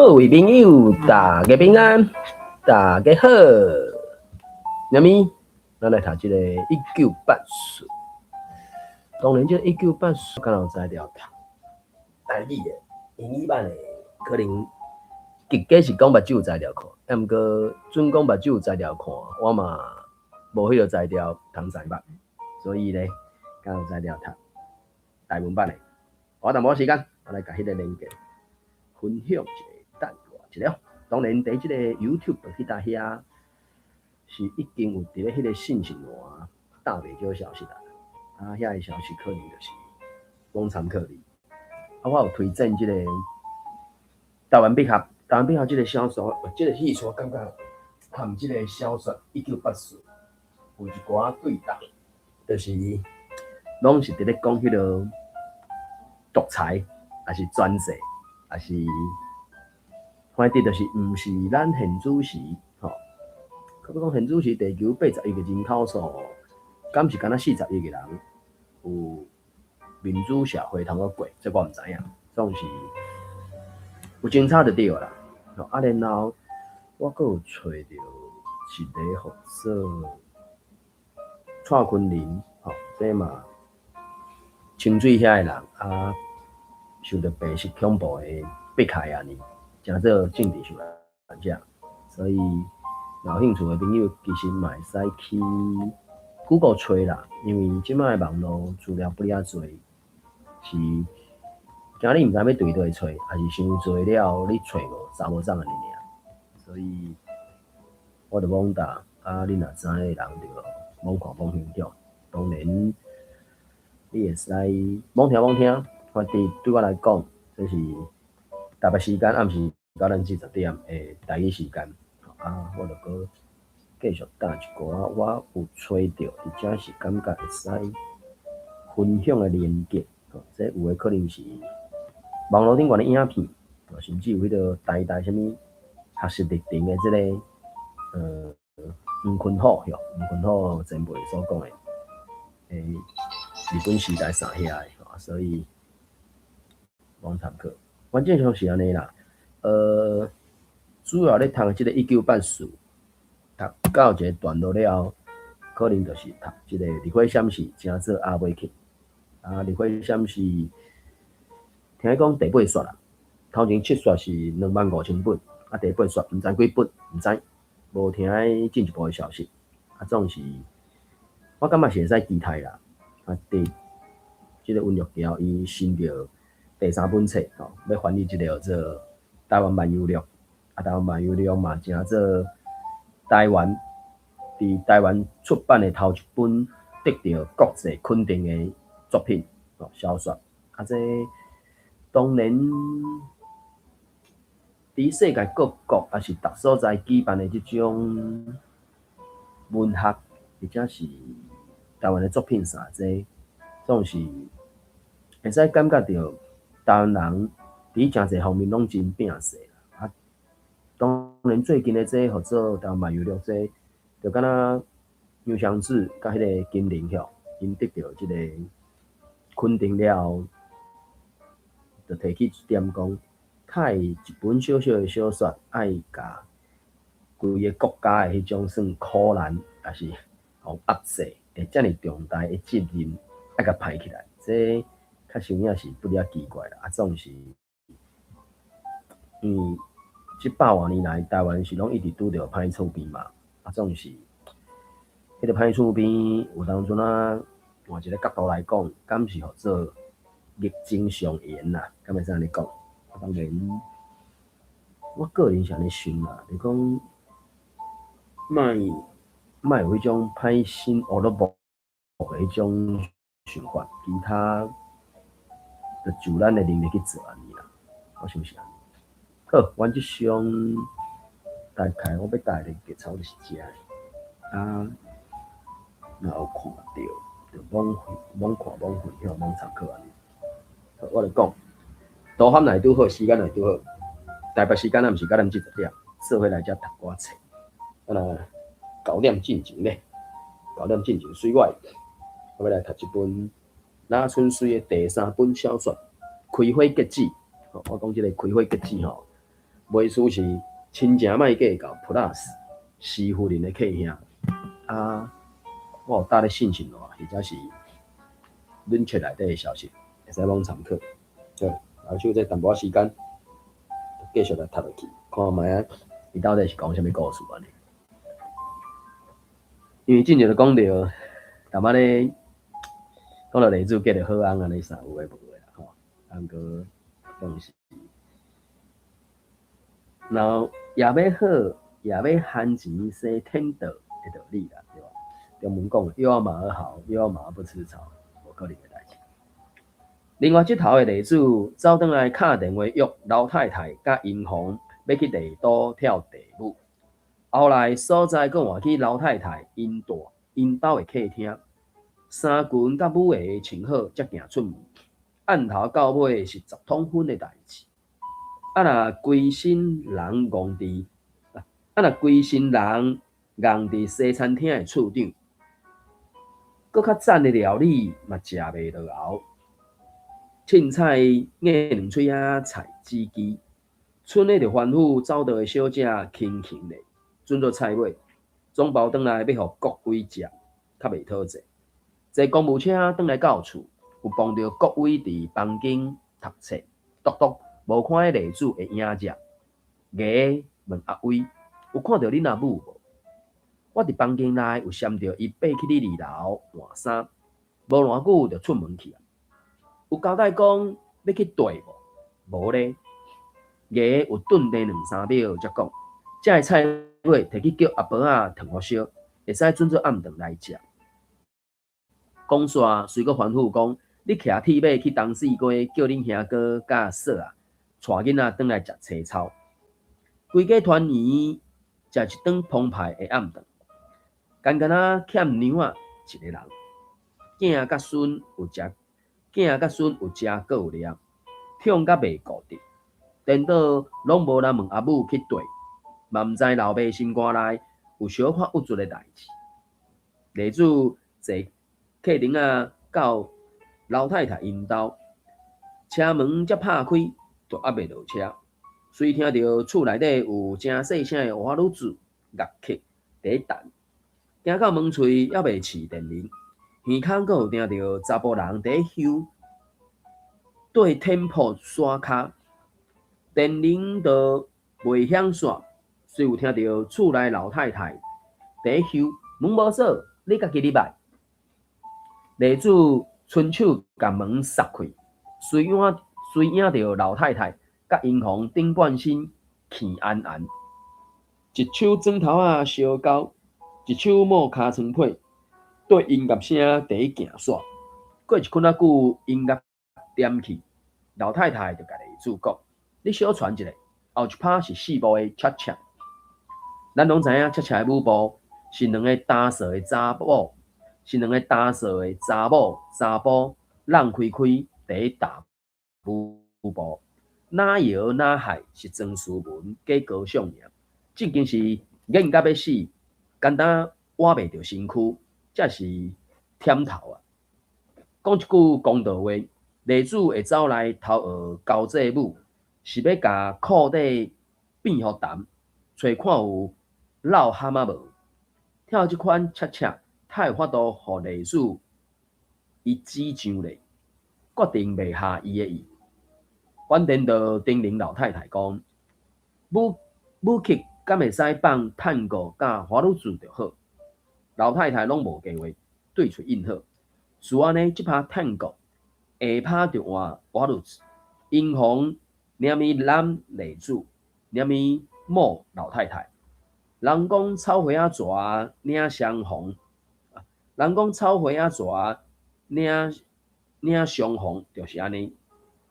各位朋友，大家平安，大家好。那么，咱来读这个1980。当然，这1980刚好在条读台语的、英语版的，可能结果是讲目睭材料看，但毋过准讲目睭材料看，我嘛无迄个材料通知捌，所以咧，刚好材料读台文版的。我淡薄时间，我来甲迄个连接分享一下。等我一了，当然伫即个 YouTube 去搭遐是已经有伫咧迄个信息栏大袂少消息啦。遐个消息可能就是网参考哩。我有推荐即个台湾笔盒，台湾笔盒即个小说，即个戏说感觉含即个小说1980有一寡对答，就是拢是伫咧讲迄个独裁，还是专制，还是。反正就是毋是咱现主时，吼，可要讲现主时地球80亿个人口数，敢是敢若40亿个人有民主社会通过过，这我毋知影，总是有精彩就对啦。然后我阁有找到一个号做蔡坤林，吼，这嘛清水遐个人受到白色恐怖的迫害安尼。诚做政治受难者，所以有兴趣的朋友其实嘛会使去 Google 找啦，因为即摆的网络资料不遐多，是惊你毋知要对倒找，还是伤多了你找无找安尼尔，所以我就罔答你若知的人就罔看罔分享，当然你会使罔聽，反正對我來講，這是台北時間暗時9點至10點的台語時間，我就閣繼續打一個我有找到，或者是感覺會使分享的連結，這有的可能是網絡頂懸的影片，甚至有迄個台什麼學習歷程的這個吳坤虎前輩所講的日本時代三遐的，所以網參考。原則上是安尼啦，主要咧讀即個1980，讀到一個段落了，可能就是讀即個日火閃是誠做阿尾去。日火閃是聽講第8刷啦，頭前7刷是25,000本，第8刷毋知幾本，毋知，無聽進一步的消息。總是我感覺是會使期待啦。即個溫玉橋伊新著第3本冊，要翻譯即個做台灣漫遊錄，台灣漫遊錄嘛，誠做台灣出版的頭一本得到國際肯定的作品小說。這當然佇世界各國還是各所在舉辦的這種文學或者是台灣的作品啥這總是會使感覺到台灣人佇誠濟方面攏真拼勢啦。當然最近的這個叫做台灣漫遊錄這就敢若楊湘子甲迄個金陵曉，因得到這個肯定了，就提起一點講，較一本小小的小說，愛甲規個國家的迄種算苦難，還是互壓勢，會遮爾重大的責任愛甲排起來，這較想影是不了奇怪啦。總是這100多年來，台灣是攏一直拄着歹厝邊嘛，總是迄個歹厝邊有當陣換一個角度來講，敢是叫做逆境上演啦，敢會使安尼講。當然，我個人是安尼想啦，就講莫有迄種歹心烏落幕的迄種想法，其他就就咱的能力去做安尼啦，我想是安尼。好，阮即上大概我要帶連結差不多是這樣，若有看到，就罔看罔分享罔參考安尼。好，我就講，都喊來拄好，時間來拄好，台北時間暗時9點至10點，做伙來遮讀寡冊。9點進前咧，9點進前水外，我要來讀一本那春水的第3本小說《開花結子》。我講這個《開花結子》吼，袂输是亲情莫计较 plus 师夫人的客兄啊，我有搭咧信息咯，或者是恁册内底的消息，会使拢参考。对，老手这淡薄仔时间，继续来读落去，看卖啊，伊到底是讲啥物故事安尼？因为进前就讲到，淡仔咧讲到例子结着好翁安尼啥有诶无诶啦吼，毋过当时，然后也要好，也要慳錢生天道的道理啦，对吧？中文講又要馬兒好，又要馬兒不吃草，無可能嘅代志。另外，這頭嘅例子走轉來敲電話約老太太甲銀行要去地島跳地舞，後來所在佫換去老太太因兜嘅客廳，衫裙甲舞鞋穿好才行出門，按頭到尾是10桶粉嘅代志。啊！若規身人戇佇，佇西餐廳嘅厝長，佫較讚嘅料理嘛食袂落喉。凊彩硬兩喙仔菜子雞，剩咧就吩咐走道嘅小姐輕輕咧轉做菜尾，總包轉來要互各位食，較袂討債。坐公務車轉來到厝，有碰到各位佇房間讀冊，獨獨。無看迄例子的影隻，牙問阿威有看到恁阿母無？我佇房間內有閃到伊爬去你2樓換衫，無偌久就出門去啊。有交代講要去對無？無咧。牙有頓地2-3秒才講，這個菜尾摕去叫阿婆仔燙好燒，會使準做暗頓來食。講煞隨個吩咐講，你騎鐵馬去東勢街叫恁兄哥甲嫂啊。帶囡仔轉來食青草，規家團圓食一頓澎湃的暗頓，干仔欠娘仔一個人，囝甲孫有食，閣有掠，暢甲袂固定，顛倒攏無人問阿母去對，嘛毋知老爸心肝內有小可鬱卒的代志。例子坐客亭仔到老太太因兜，車門才拍開。就還袂落車，隨聽到厝內底有真細聲的花女子樂曲在彈，行到門喙還袂試電鈴，耳孔閣有聽到查甫人在響，對天鋪刷骹，電鈴就袂響煞，隨有聽到厝內老太太在響，門無鎖，你家己入來。例子伸手甲門閂開，隨影到老太太甲銀行頂半身氣安安，一手枕頭仔燒高，一手摸尻川被，對音樂聲在行煞。過一睏仔久，音樂點去，老太太就甲例子講：你小傳一下，後一拍是4步的恰恰。咱攏知影恰恰的舞步是兩個單色的查某，查甫讓開開在打舞步，哪搖哪害是曾思文假高尚爾，正經是硬甲要死，簡單挖袂着身軀，才是忝頭啊！講一句公道話，例子會走來偷學交際舞，是要甲褲底變互淡，找看有老蛤仔無？跳這款恰恰，太有法度互例子伊指上咧，決定袂下伊的意。反正就叮咛老太太講，舞曲敢會使放探戈甲花女子就好。老太太攏無計劃，對喙應好。是安尼，這拍探戈，下拍就換花女子。英紅念伊男例子，念伊某老太太。人講草花仔蛇領相逢，人講草花仔蛇領相逢，就是安尼，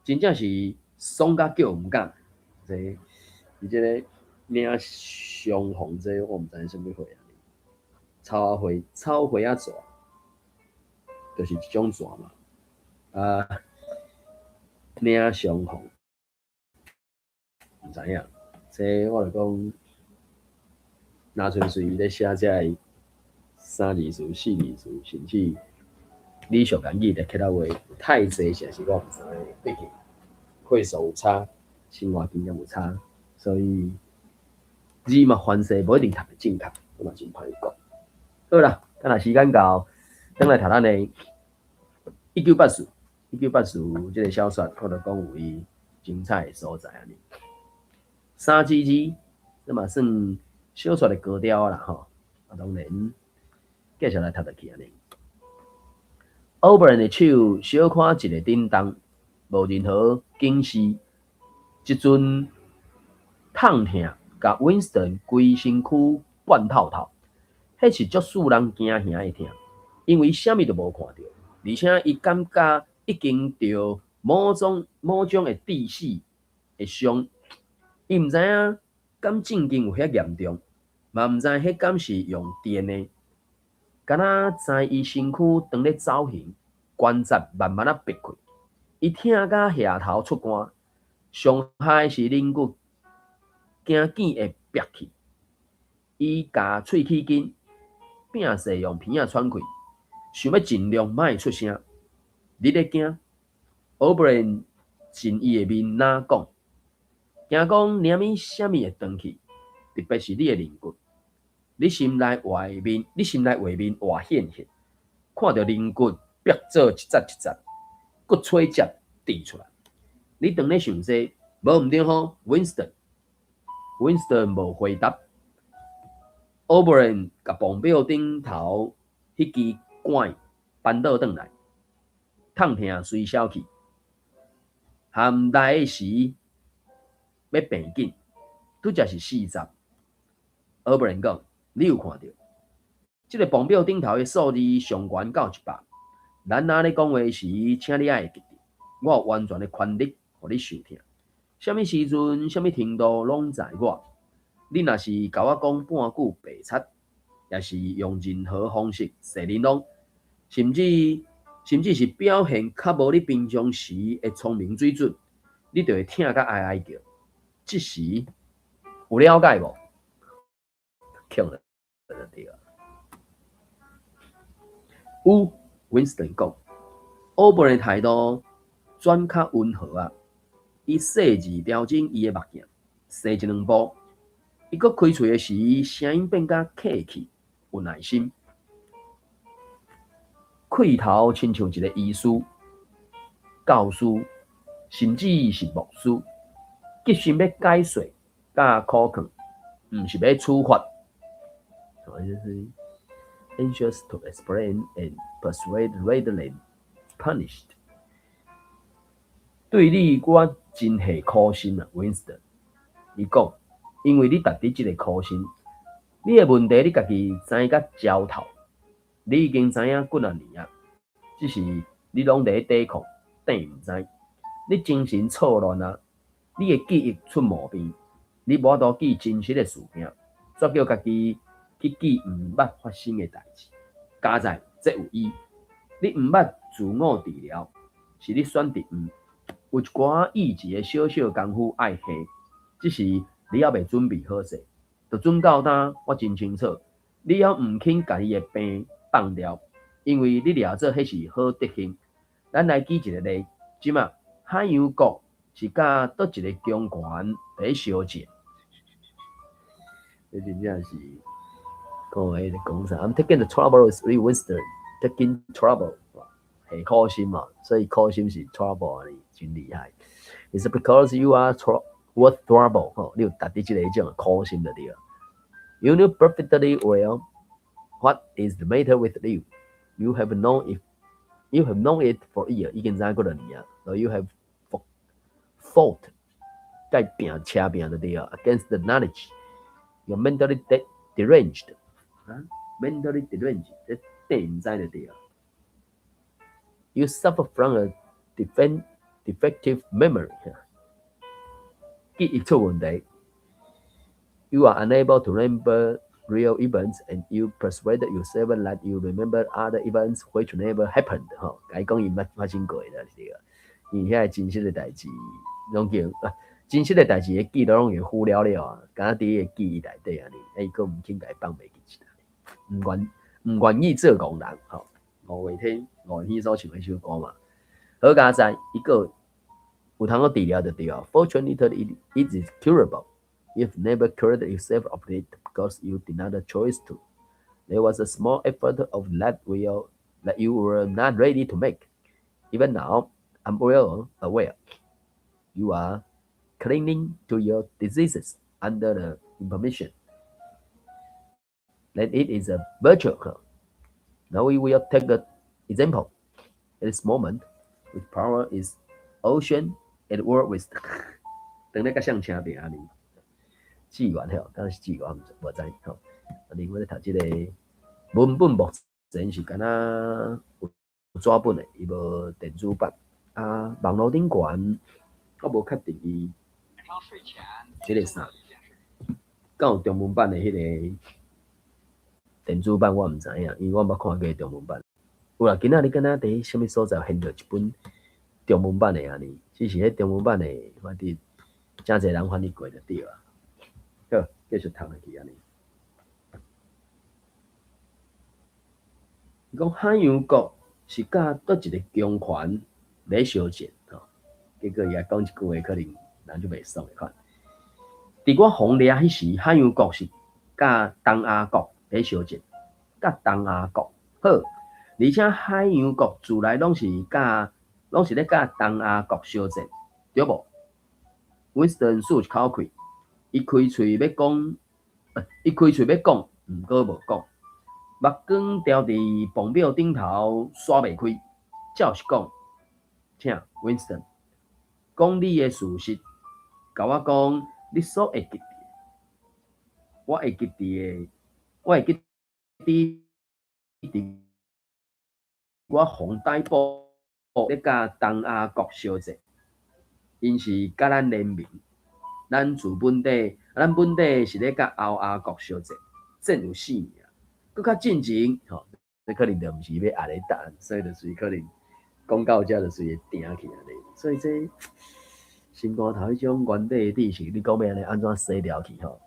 真正是。爽甲叫毋敢，伊即個領相逢，這我毋知啥物花啊。草花仔蛇，就是一種蛇嘛。領相逢，毋知影。這我就講，那純粹咧寫這3字詞、4字詞，甚至李小干語咧其他話太濟，實是我毋知對去。歲數有差，生活經驗有差，所以字嘛凡事无一定读得正确，我嘛真歹讲。好啦，等下时间到，等来读咱的1980。1980这个小说，我就讲有伊精彩的所在安尼。三支字，这嘛算小说的高调啦吼。啊，当然继续来读落去安尼。Oberon 的手小看一个叮当，无任何警示。即阵痛痛，甲 Winston 规身躯半透透，迄是足使人惊吓的痛，因为啥物都无看到，而且伊感觉已经着某种的致死的伤，伊毋知影敢正经有遐严重，嘛毋知迄敢是用电的，敢若知伊身躯当咧走形，关节慢慢啊闭开，伊痛甲下头出汗，上害是邻居惊见会憋气，伊甲喙齿紧，摒势用鼻仔喘气，想要尽量莫出声。你咧惊 ？Oberon 真伊的面哪讲？惊讲连咪啥物会断去，特别是你的邻居。你心内画面活现现，看到邻居逼做一节一节，骨吹节滴出来。你当咧想说，无毋对吼 ？Winston 无回答。Oberon 甲磅表顶头迄支管扳倒转来，痛痛随消去。含来的时要病紧，拄则是40。Oberon 讲：你有看到？即个磅表顶头的数字上悬到100。咱若咧讲话时，请你爱记住，我有完全的权利，互你收听。啥物时阵、啥物程度拢在我。你若是甲我讲半句白贼，也是用任何方式说你拢，甚至是表现较无你平常时的聪明水准，你就会听甲哀哀叫。即时有了解无？强了就对了。有 Winston 讲 ，Oberon 的态度转较温和啊。伊细字调整伊的目镜，细一两步。伊搁开喙的时，声音变甲客气，有耐心。开头亲像一个医师、教师，甚至是牧师，急心要解说甲苦劝，毋是要处罚。就是 anxious to explain and persuade rather than punished。对你我真系苦心啊 ，Winston。伊讲，因为你达伫即个苦心，你的问题你家己知甲焦头，你已经知影几啊年啊，只是你拢伫抵抗，等毋知。你精神错乱啊，你的记忆出毛病，你无法度记真实的事件，却叫家己去记毋捌发生的代志。加在这有意，你毋捌自我治疗，是你选择毋。有一寡意志的小小功夫爱下，只是你还未准备好势。就准到当，我真清楚，你要毋肯家己的病放掉，因为你了做迄是好德行。咱来举一个例，即马海洋国是甲倒一个强权在相战，这真正是讲话在讲啥 ？I'm taking the trouble with Winston, taking trouble。很苦心嘛，所以苦心是 trouble 啊，真厉害。It's because you are worth trouble 吼，你有达到这个种苦心就对了。You know perfectly well what is the matter with you. You have known it for a year， 已經知幾多年啊。So you have fought 在拼車拼就對了 ，against the knowledge. You're mentally deranged 啊 ，mentally deranged， 這唔知就對了。You suffer from a defective memory. 記憶出問題。You are unable to remember real events, and you persuade yourself that you remember other events which never happened. 吼，甲伊講伊捌發生過的對個，因為遐真實的代志，攏叫真實的代志，記到攏會糊了了啊，敢若佇個記憶內底安尼，伊佫毋肯甲伊放袂記起來，毋願意做戇人，吼。五月天所唱的一首歌嘛，好加在一个有通个治疗就对了。Fortunately, it is curable. You've never cured yourself of it because you did not choose to. There was a small effort of that you were not ready to make. Even now, I'm well aware you are clinging to your diseases under the information that it is a virtue. Now we will take the example. At this moment, with power is ocean at war with 等那个向前边啊，你纪元吼，当然是纪元，无知吼。另外咧读即个文本目前是敢若有纸本的，伊无电子版啊。网络顶悬，我无确定伊即个啥，敢有中文版的迄个电子版我毋知影，因为我捌看过中文版。有啦，今仔日敢若伫啥物所在现着一本中文版的安尼，只是迄中文版的，反正真侪人翻译过就对啊。好，继续读落去安尼。伊讲海洋国是甲倒一个强权咧相战吼，结果伊也讲一句话，可能人就袂爽的款。伫我红掠迄时，海洋国是甲东亚国咧相战，甲东亚国好，而且海洋国自来拢是咧甲东亚国相战，对无 ？Winston 漱一口气，伊开喙要讲，毋过无讲。目光掉伫磅表顶头刷袂开，照实讲，请 Winston 讲你的事实，甲我讲你所会记的，我会记伫我洪大埔咧甲东亚国相战，因是甲咱联名，咱本地是咧甲欧亚国相战，战有4年。搁较进前，吼，这可能就毋是要压咧答案，所以就随可能讲到遮就随定起安尼。所以这心肝头迄种原底的知识，你讲要安尼安怎洗掉去吼？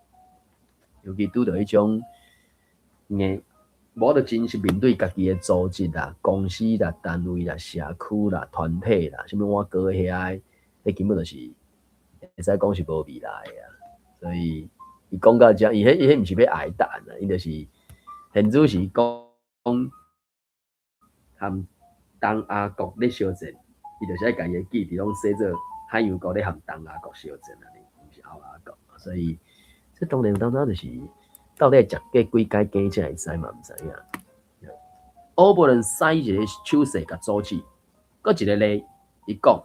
尤其拄到迄种，无就真是面对家己的组织啦、公司啦、单位啦、社区啦、团体啦，什么我哥遐，迄根本就是会使讲是无未来的啊。所以伊讲到遮，伊迄毋是要挨答案啊，伊就是。现主是讲含东亚国咧相战，伊就是爱家己记伫拢写做海洋国咧含东亚国相战安尼，毋是欧亚国。所以这当然当中就是到底食过几间鸡才会知嘛？毋知影。欧伯人使一个手势甲阻止，搁一个咧，伊讲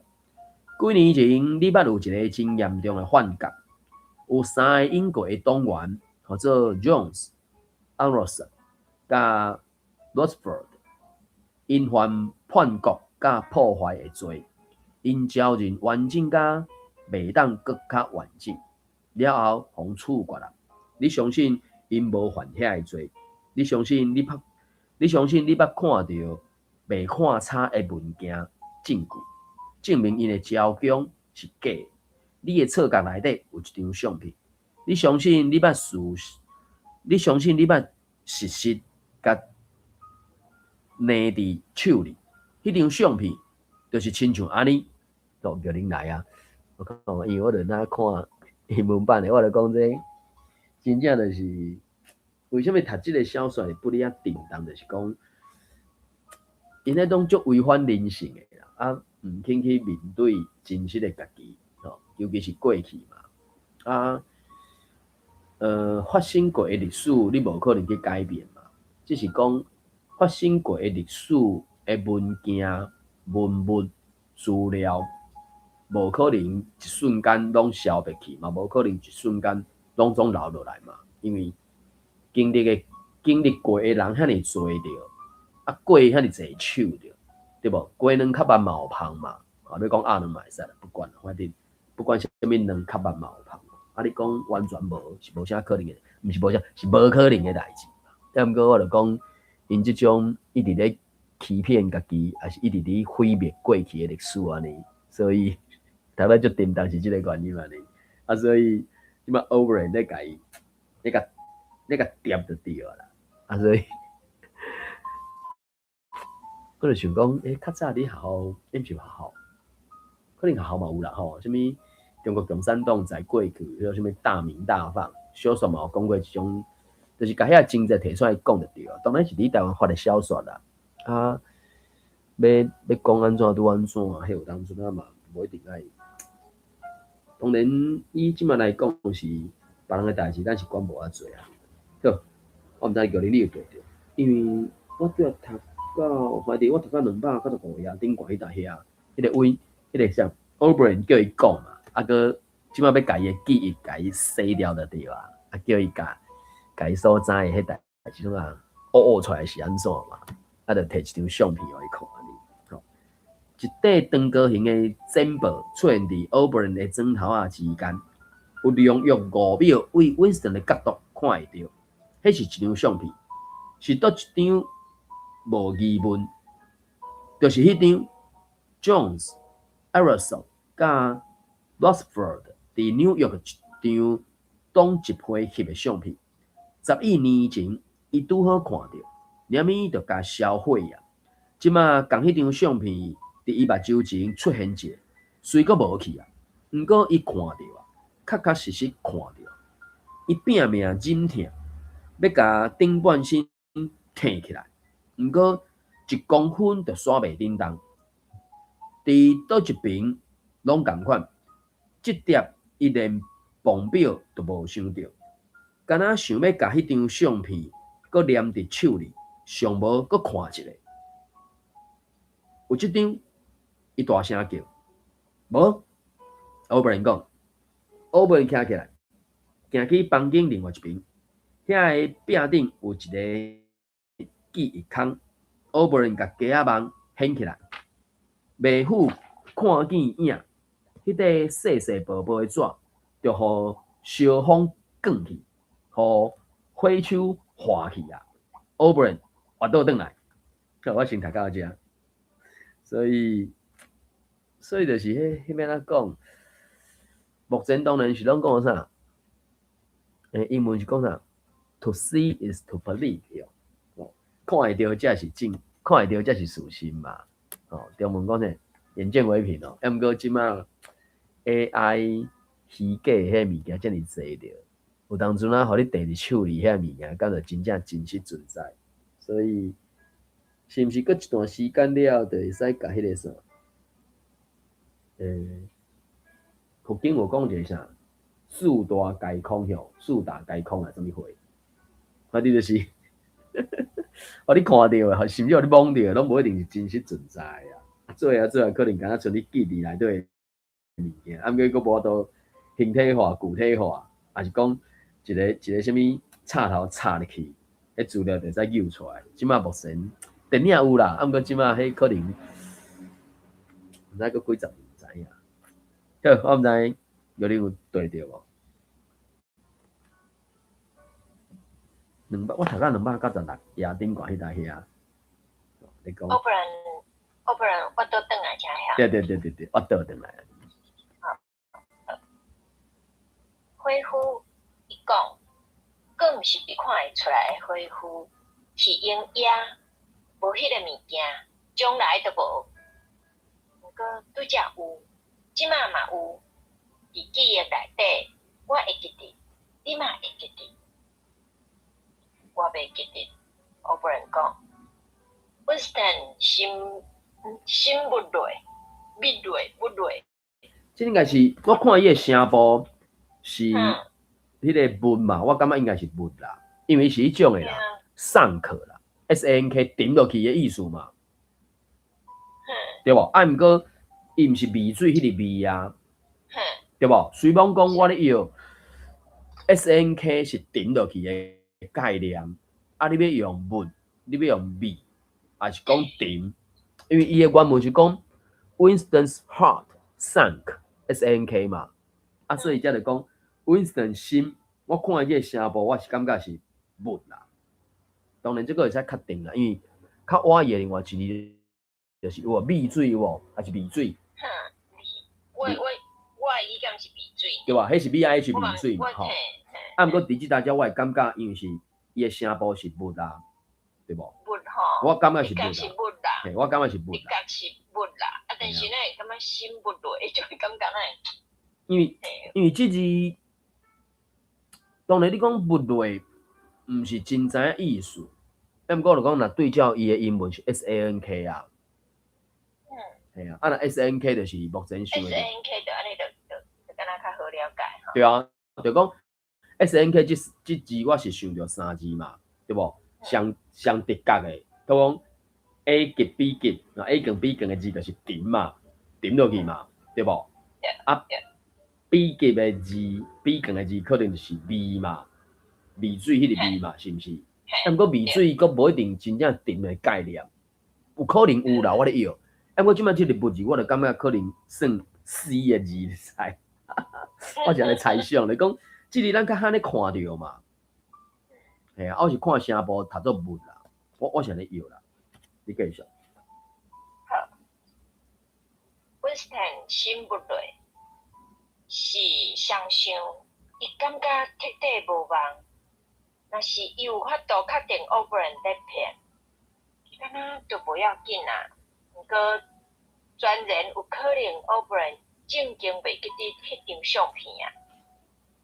几年前你捌有一个真严重的幻觉，有3个英国的党员，或者 Jones、Anderson。甲 Rochford 因犯叛国甲破坏的罪，因招认完整甲袂当搁较完整，了后互处决啦。你相信因无犯遐个罪？你相信你捌看到袂看差的物件证据，证明因的招供是假的？你的册角内底有一张相片，你相信你捌实施？甲拿伫手里，迄张相片就是亲像安尼，就叫恁来啊！我讲，因为我著那看英文版的，我著讲这真正就是为什么读这个小说不哩啊叮当，就是讲因迄种足违反人性的啦，啊，毋肯去面对真实的家己，吼，尤其是过去嘛，啊，发生过的历史，你无可能去改变。只是讲发生过的历史的文件、文物、资料，无可能一瞬间拢消灭去嘛，无可能一瞬间拢总留落来嘛。因为经历过的人遐尼多着，啊过遐尼济手着，对无？鸡卵较肉嘛有香嘛，啊你讲鸭卵嘛会使啦，不管，反正不管啥物卵较肉嘛有香。啊你讲完全无是无啥可能的，毋是无啥是无可能的代志。但毋过我就讲，因即种一直咧欺骗家己，还是一直咧毁灭过去的历史安尼，所以台湾就叮当是即个原因安尼。啊，所以即摆 over 咧甲伊，咧甲掂就对啦。啊，所以我就想讲，较早伫学校，毋是学校，可能学校嘛有啦吼，什物中国共产党在过去迄什么大鸣大放，小说嘛有讲过一种，就是甲遐经济摕出来讲就对了。当然是你台湾发的小说啦，啊，要讲安怎拄安怎，迄有当阵啊嘛，无一定爱。当然，以即摆来讲是别人的代志，咱是管无啊做啊。好，我毋知叫你有对着，因为我拄读到，怀疑我读到295页顶悬迄搭遐，迄个位，迄个啥 ，O'Brien 叫伊讲嘛，啊个即摆要甲伊的记忆甲伊洗掉就对啊，啊叫伊甲伊所知的迄代志种啊，乌出来是安怎嘛，啊就摕一张相片互伊看安尼。一块长高形的剪报出现伫 O'Brien 的枕头啊之间，有用约5秒为 Winston 的角度看会到，迄是一张相片，是倒一张无疑问，就是迄张 Jones、Aerosol 甲 Rutherford 伫纽约一张当一批翕的相片。10亿年前，伊拄好看到，然后就甲销毁啊。即马共迄张相片伫伊目睭前出现者，虽阁无去啊，毋过伊看到啊，确实实看到，伊拼命忍疼，要甲顶半身挺起来，毋过1公分就刷袂叮当。伫倒一边拢共款，即点伊连磅表都无想到，敢若想要甲迄张相片阁黏伫手里，上无阁看一下。有即张，伊大声叫，无。O'Brien 讲 ，O'Brien 站起来，行去房间另外一边，遐个壁顶有一个记忆孔。O'Brien 甲鸡仔网掀起来，袂赴看见影，迄块细细薄薄的纸，就互烧风卷去，互火手化去啊。O'Brien 滑倒转来，我先读到遮。所以就是迄要安怎讲？目前当然是拢讲啥？英文是讲啥 ？To see is to believe 哦，看会到才是真，看会到才是事实嘛。哦，中文讲呢，眼见为凭哦。毋过即马 AI 虚假迄物件遮尔侪着，有当阵啊，互你摕伫手里遐物件，敢若真正真实存在。所以是毋是过一段时间了，就会使甲迄个啥？福建有讲一个啥？四大皆空向，四大皆空啊，什么货？啊，你就是，互你看到的，甚至互你摸到，拢无一定是真实存在啊。做啊，可能敢若像你记忆内底的物件，啊，毋过佫无到形体化、具体化，还是讲一个什么插头插入去，迄资料就使揪出来。即马目前电影有啦，啊，毋过即马迄可能毋知佫几十年知影。好，我毋知有你有对着无？200，我读到296页顶悬迄搭遐。你讲。O'Brien，我倒转来遮遐。对，我倒转来。火夫伊讲，佫毋是看会出来的火夫，是用野，无迄个物件，将来都无。毋过拄则有，即马嘛有，伫记忆内底，我会记得，你嘛会记得，我袂记得。O'Brien 讲 ，Winston 心不累，密累不累。这应该是我看伊的声部是迄个文嘛，我感觉应该是文啦，因为是迄种的啦，上课啦 ，SANK 点落去的意思嘛，对无？啊，毋过伊毋是味水迄个味啊，对无？随便讲我咧用 SNK 是点落去的概念，啊，你要用文，你要用味，还是讲点？因为伊的原文是讲 Winston's heart sank SNK 嘛，啊，所以才就讲 Winston 心，我看伊个声部，我是感觉是文啦。当然，这个会使确定啦，因为较晚的另外一字就是有蜜水无，还是蜜水？我意感是蜜水，对吧？迄是 VIH 蜜水嘛，吼。啊，毋过伫即搭遮，我会感觉，因为是伊个声部是文啦，对无？文吼，我感觉是文啦。嘿，我感觉是文啦。是文啦，啊，但是呢，感觉心不累，就会感觉呢，因为即字，当然你讲物类，毋是真知影意思。毋过就讲，若对照伊的英文是 SANK 啊，系啊，那 SANK 就是目前想的。SANK 就安尼就敢若较好了解吼。对啊，就讲 SNK 即字我是想着三字嘛，对无？相直角的，就讲 A 级 B 级，那 A 更 B 更的字就是顶嘛，顶落去嘛，对无？啊 ，B 级的字，B 更的字可能就是味嘛，味水迄个味嘛，是毋是？啊，毋过味水佫无一定真正顶的概念，有可能有啦，我咧摇。啊，我即摆即个物字，我就感觉可能算 C 的字，你知？我是安尼猜想，就讲即个咱较罕咧看着嘛，嘿啊，我是看声部读作物啦，我是安尼摇啦，你继续。好 ，Winston 新物类是双想，伊感觉彻底无望。若是伊有法度确定 Oberon 在骗，敢若就无要紧啊。毋过全然有可能 Oberon 正经袂记得迄张相片啊。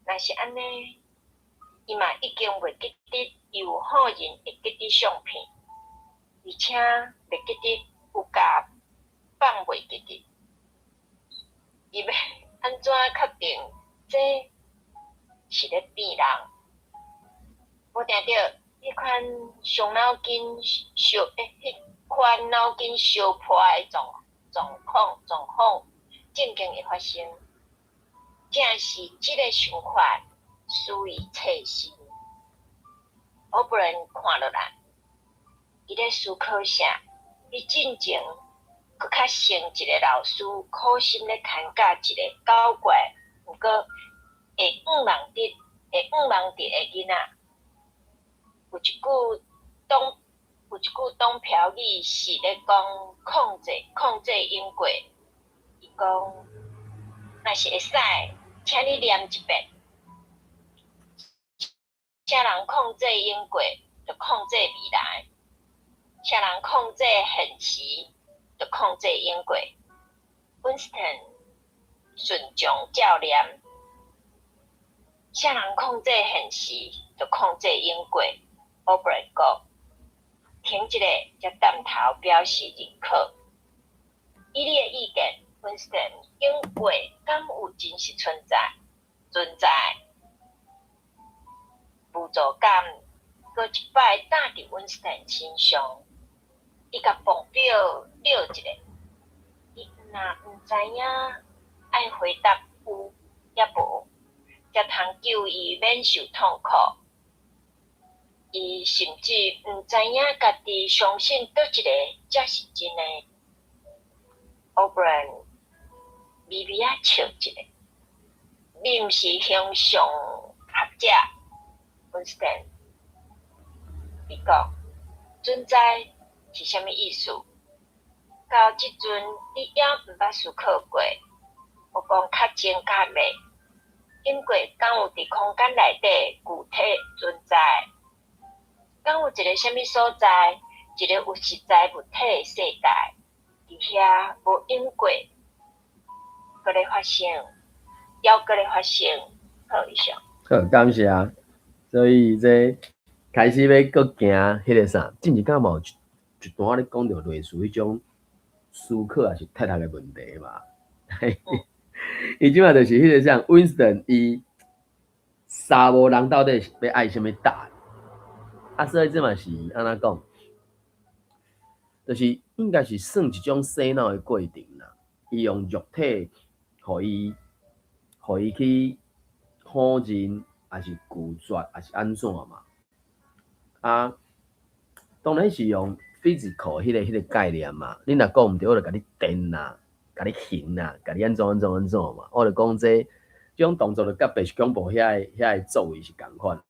若是安尼，伊嘛已经袂记得伊有好人会记得相片，而且袂记得有甲放袂记得。伊要安怎确定这是咧骗人？我定着迄款伤脑筋烧迄款脑筋烧破的状况，正经会发生。正是即个想法使伊测试。我不能看落来，伊咧思考啥？伊进前佫较像一个老师苦心咧牵教一个搞怪，毋过会误盲的囡仔。有一句东漂语是咧讲控制因果。伊讲，若是会使，请你念一遍。啥人控制因果，就控制未来；啥人控制现时，就控制因果。Winston 顺从教练，啥人控制现时，就控制因果。Oberon 讲，停一下，才点头表示认可。以你的意见 ，Winston 因果敢有真实存在？辅助感，搁一摆打伫 Winston 身上，伊甲旁表了一下。伊若毋知影爱回答有也无，才通救伊免受痛苦。伊甚至毋知影家己相信倒一个才是真诶。Oberon 微微啊笑一下，你毋是形象学者 ，Winston。你讲存在是啥物意思？到即阵你也毋捌思考过，我讲较真较美，因果敢有伫空间内底具体存在？敢有一个啥物所在，一个有实在物体的世界，伫遐无因果，搁咧发生，又搁咧发生，好以上。好，感谢。所以这开始要搁行迄个啥，之前敢嘛有一段咧讲着类似迄种思考还是太大的问题嘛。伊即摆就是迄个啥 ，Winston 伊查某人到底是要爱啥物答案？啊，所以这嘛是安怎讲？就是应该是算一种洗脑的过程啦。伊用肉体，互伊去否认，还是拒绝，还是安怎嘛？啊，当然是用 physical 迄个概念嘛。你若讲毋对，我就甲你电啦，甲你刑啦，甲你安怎嘛。我就讲这种动作就甲白雪公主遐个作为是共款。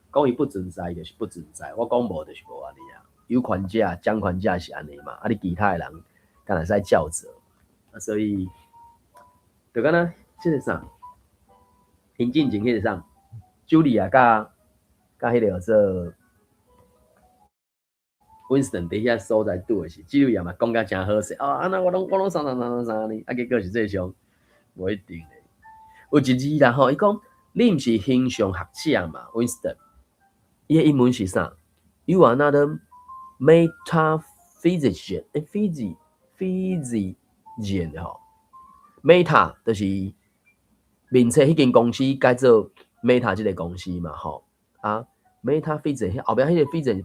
讲伊不存在就是不存在，我讲无就是无安尼啊。有权者、掌权者是安尼嘛，啊，你其他的人敢若使照做，啊，所以就敢若即个啥，因进前迄个啥，Julia 甲迄个做 Winston 伫遐所在拄的是，Julia 嘛讲甲真好势，啊，安那我拢啥呢，啊，结果是这种无一定诶。有一字啦吼，伊讲你毋是形上学者嘛 ，Winston， 伊诶英文是啥 ？You are not a metaphysician， physician 吼 ，meta 就是面册迄间公司改做 Meta 即个公司嘛吼啊 ，Metaphysician 后壁迄个 Physician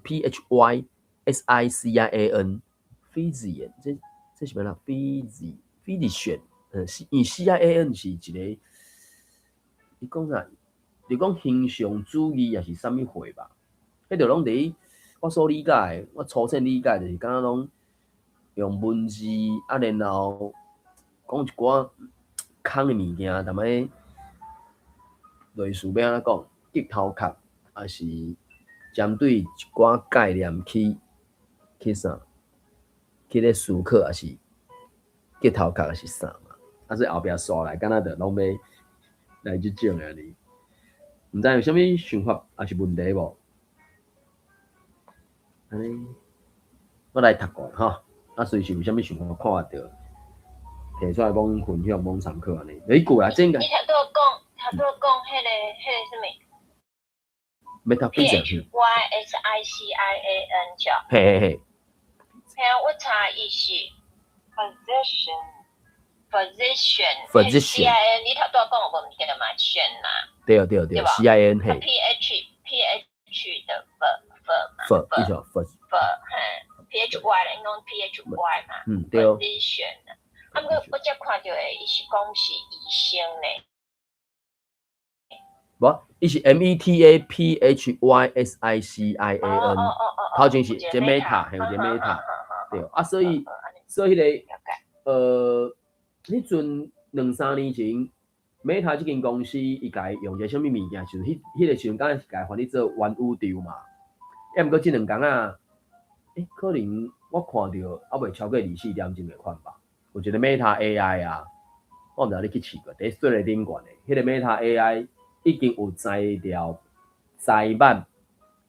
Physician， 这是咩啦 ？Physician， 因 CIAN 是一个，你讲啥？你讲形象主义也是啥物货吧？迄着拢伫我所理解，我粗浅理解就是敢若拢用文字啊，然后讲一寡空的物件，但係类似要安怎讲，激头壳，还是针对一寡概念去啥，去咧思考，还是激头壳，还是啥嘛？啊，所以后壁刷来，敢若着拢要来即种的哩。毋知有啥物想法，还是问题无？安尼，我来读过吼，啊，随时有啥物想法看到，摕出来帮分享、帮参考安尼。有一句啦，真个。你头拄讲，迄个什么 Metaphysics。PHYSICIAN 叫。嘿嘿嘿。嘿啊，我查伊是 physician。CIN， 你头拄讲有无毋记得嘛？选啦。对，CIN 嘿。PH 的 f， 一条 f， PHY 啦，应该 PHY 嘛。对。physician。啊，毋过我只看到诶，伊是讲是医生呢。无，伊是 METAPHYSICIAN， 头前是一个 meta， 还有一个 meta， 对。啊，所以迄个迄阵2-3年前 ，Meta 这间公司伊家用一个什么物件，就是迄个时阵，敢是家换你做元宇宙嘛。毋过这2工啊，可能我看到还未超过24点钟的款吧。有一个 Meta AI 啊，我毋知你去试过，伫水里顶悬的，迄个 Meta AI 已经有载条台版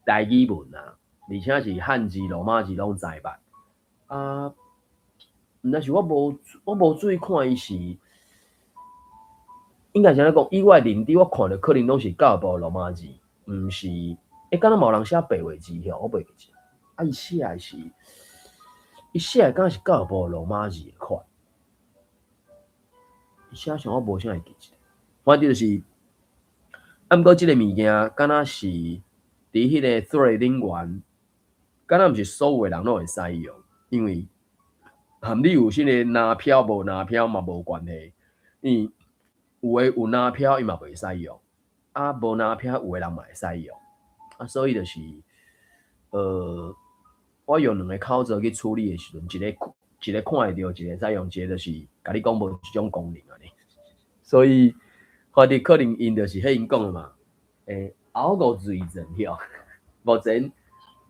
台语文啊，而且是汉字、罗马字拢载版啊。毋知是我无注意看，伊是应该是安尼讲，以我认知我看到可能拢是教育部罗马字，毋是敢若冇人写白话字吼，我袂记。啊，伊写的是，伊写的敢若是教育部罗马字的款。写上我无啥会记起，反正就是，啊，毋过即个物件，敢若是伫迄个 Thread 顶悬，敢若毋是所有诶人拢会使用，因为含你有啥个拿票无拿票嘛无关系，因有诶有拿票伊嘛袂使用，啊无拿票有诶人嘛会使用，啊所以就是，我用2个口罩去处理诶时阵，一个看会到，一个使用，一个就是甲你讲无即种功能啊呢。所以，反正可能因就是迄因讲的嘛，后五罪人哟。目前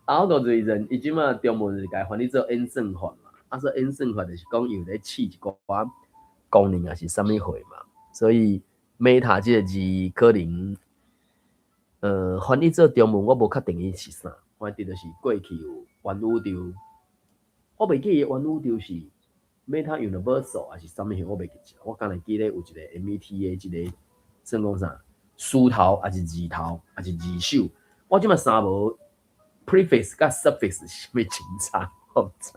后五罪人，伊即马中文是改翻译做演算法嘛，啊说演算法就是讲有咧试一寡功能也是啥物货嘛，所以 Meta 即个字可能，翻译做中文我无确定伊是啥，反正就是过去有元宇宙。我袂记伊元宇宙是 Meta Universal 还是啥物嘢，我袂记起。我刚才记得有一个 META 一个，算讲啥，书头还是字头还是字首，我即马三无 prefix 甲 suffix 是啥物真差，我毋知。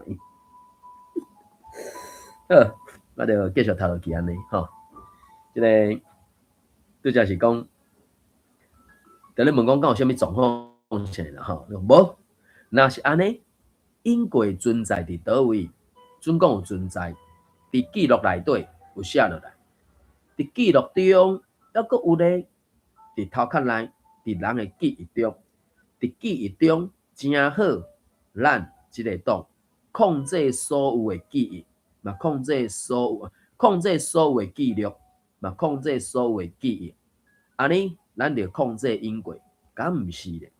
好，我就继续读落去安尼吼。即个拄则是讲，等你问讲敢有啥物状况出啦吼？无，若是安尼。因果存在伫倒位？准讲有存在，伫记录内底有写落来，伫记录中还阁有咧，伫头壳内，伫人的记忆中，伫记忆中真好，咱即个党控制所有的记忆，嘛控制所有的记录，嘛控制所有的记忆，安尼咱就控制因果，敢毋是咧？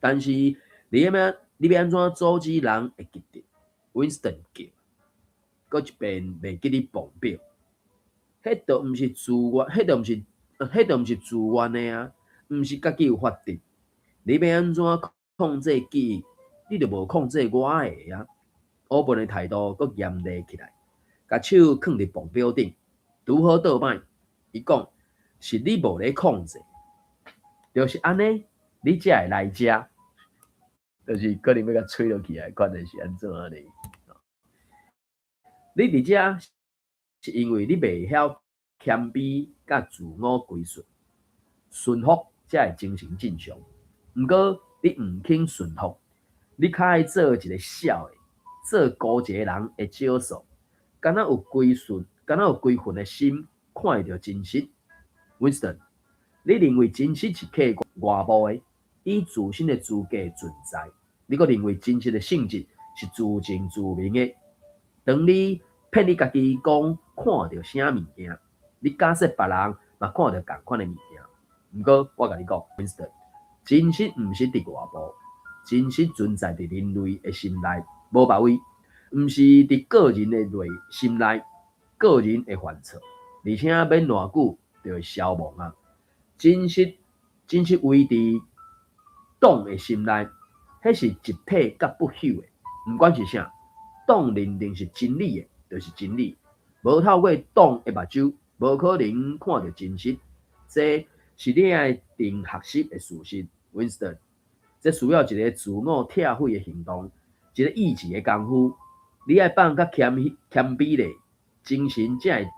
但是你要安怎阻止人会记得 ？Winston 叫，搁一遍袂记你旁表，迄都毋是自愿，迄都毋是自愿的啊，毋是家己有法定。你要安怎控制记忆？你就无控制我的啊！我本的态度搁严厉起来，甲手放伫旁表顶，拄好倒摆，伊讲是你无咧控制，就是安尼，你才会来遮，就是可能要甲吹落去来，款的是安怎安尼？你伫遮是因为你袂晓谦卑甲自我归顺，顺服才会精神正常。毋过你毋肯顺服，你较爱做一个痟的，做孤一个人的少数，敢若有归顺，敢若有归顺的心，看会到真实。Winston， 你认为真实是客观外部的，以自身的资格存在？你阁认为真实的性质是自证自明的？当你骗你家己讲看到啥物件，你假设别人嘛看到同款的物件。毋过我甲你讲 ，Winston， 真实毋是伫外部，真实存在伫人类的心内，无别位，毋是伫个人的心内，个人会犯错，而且免偌久就会消亡啊！真实位伫党的心内，迄是一体甲不朽的，毋管是啥，党认定是真理的，就是真理。无透过党的目睭，无可能看到真实。这是你爱定学习的事实 ，Winston。这需要一个自我拆毁的行动，一个意志的功夫。你爱放较谦卑咧，精神才会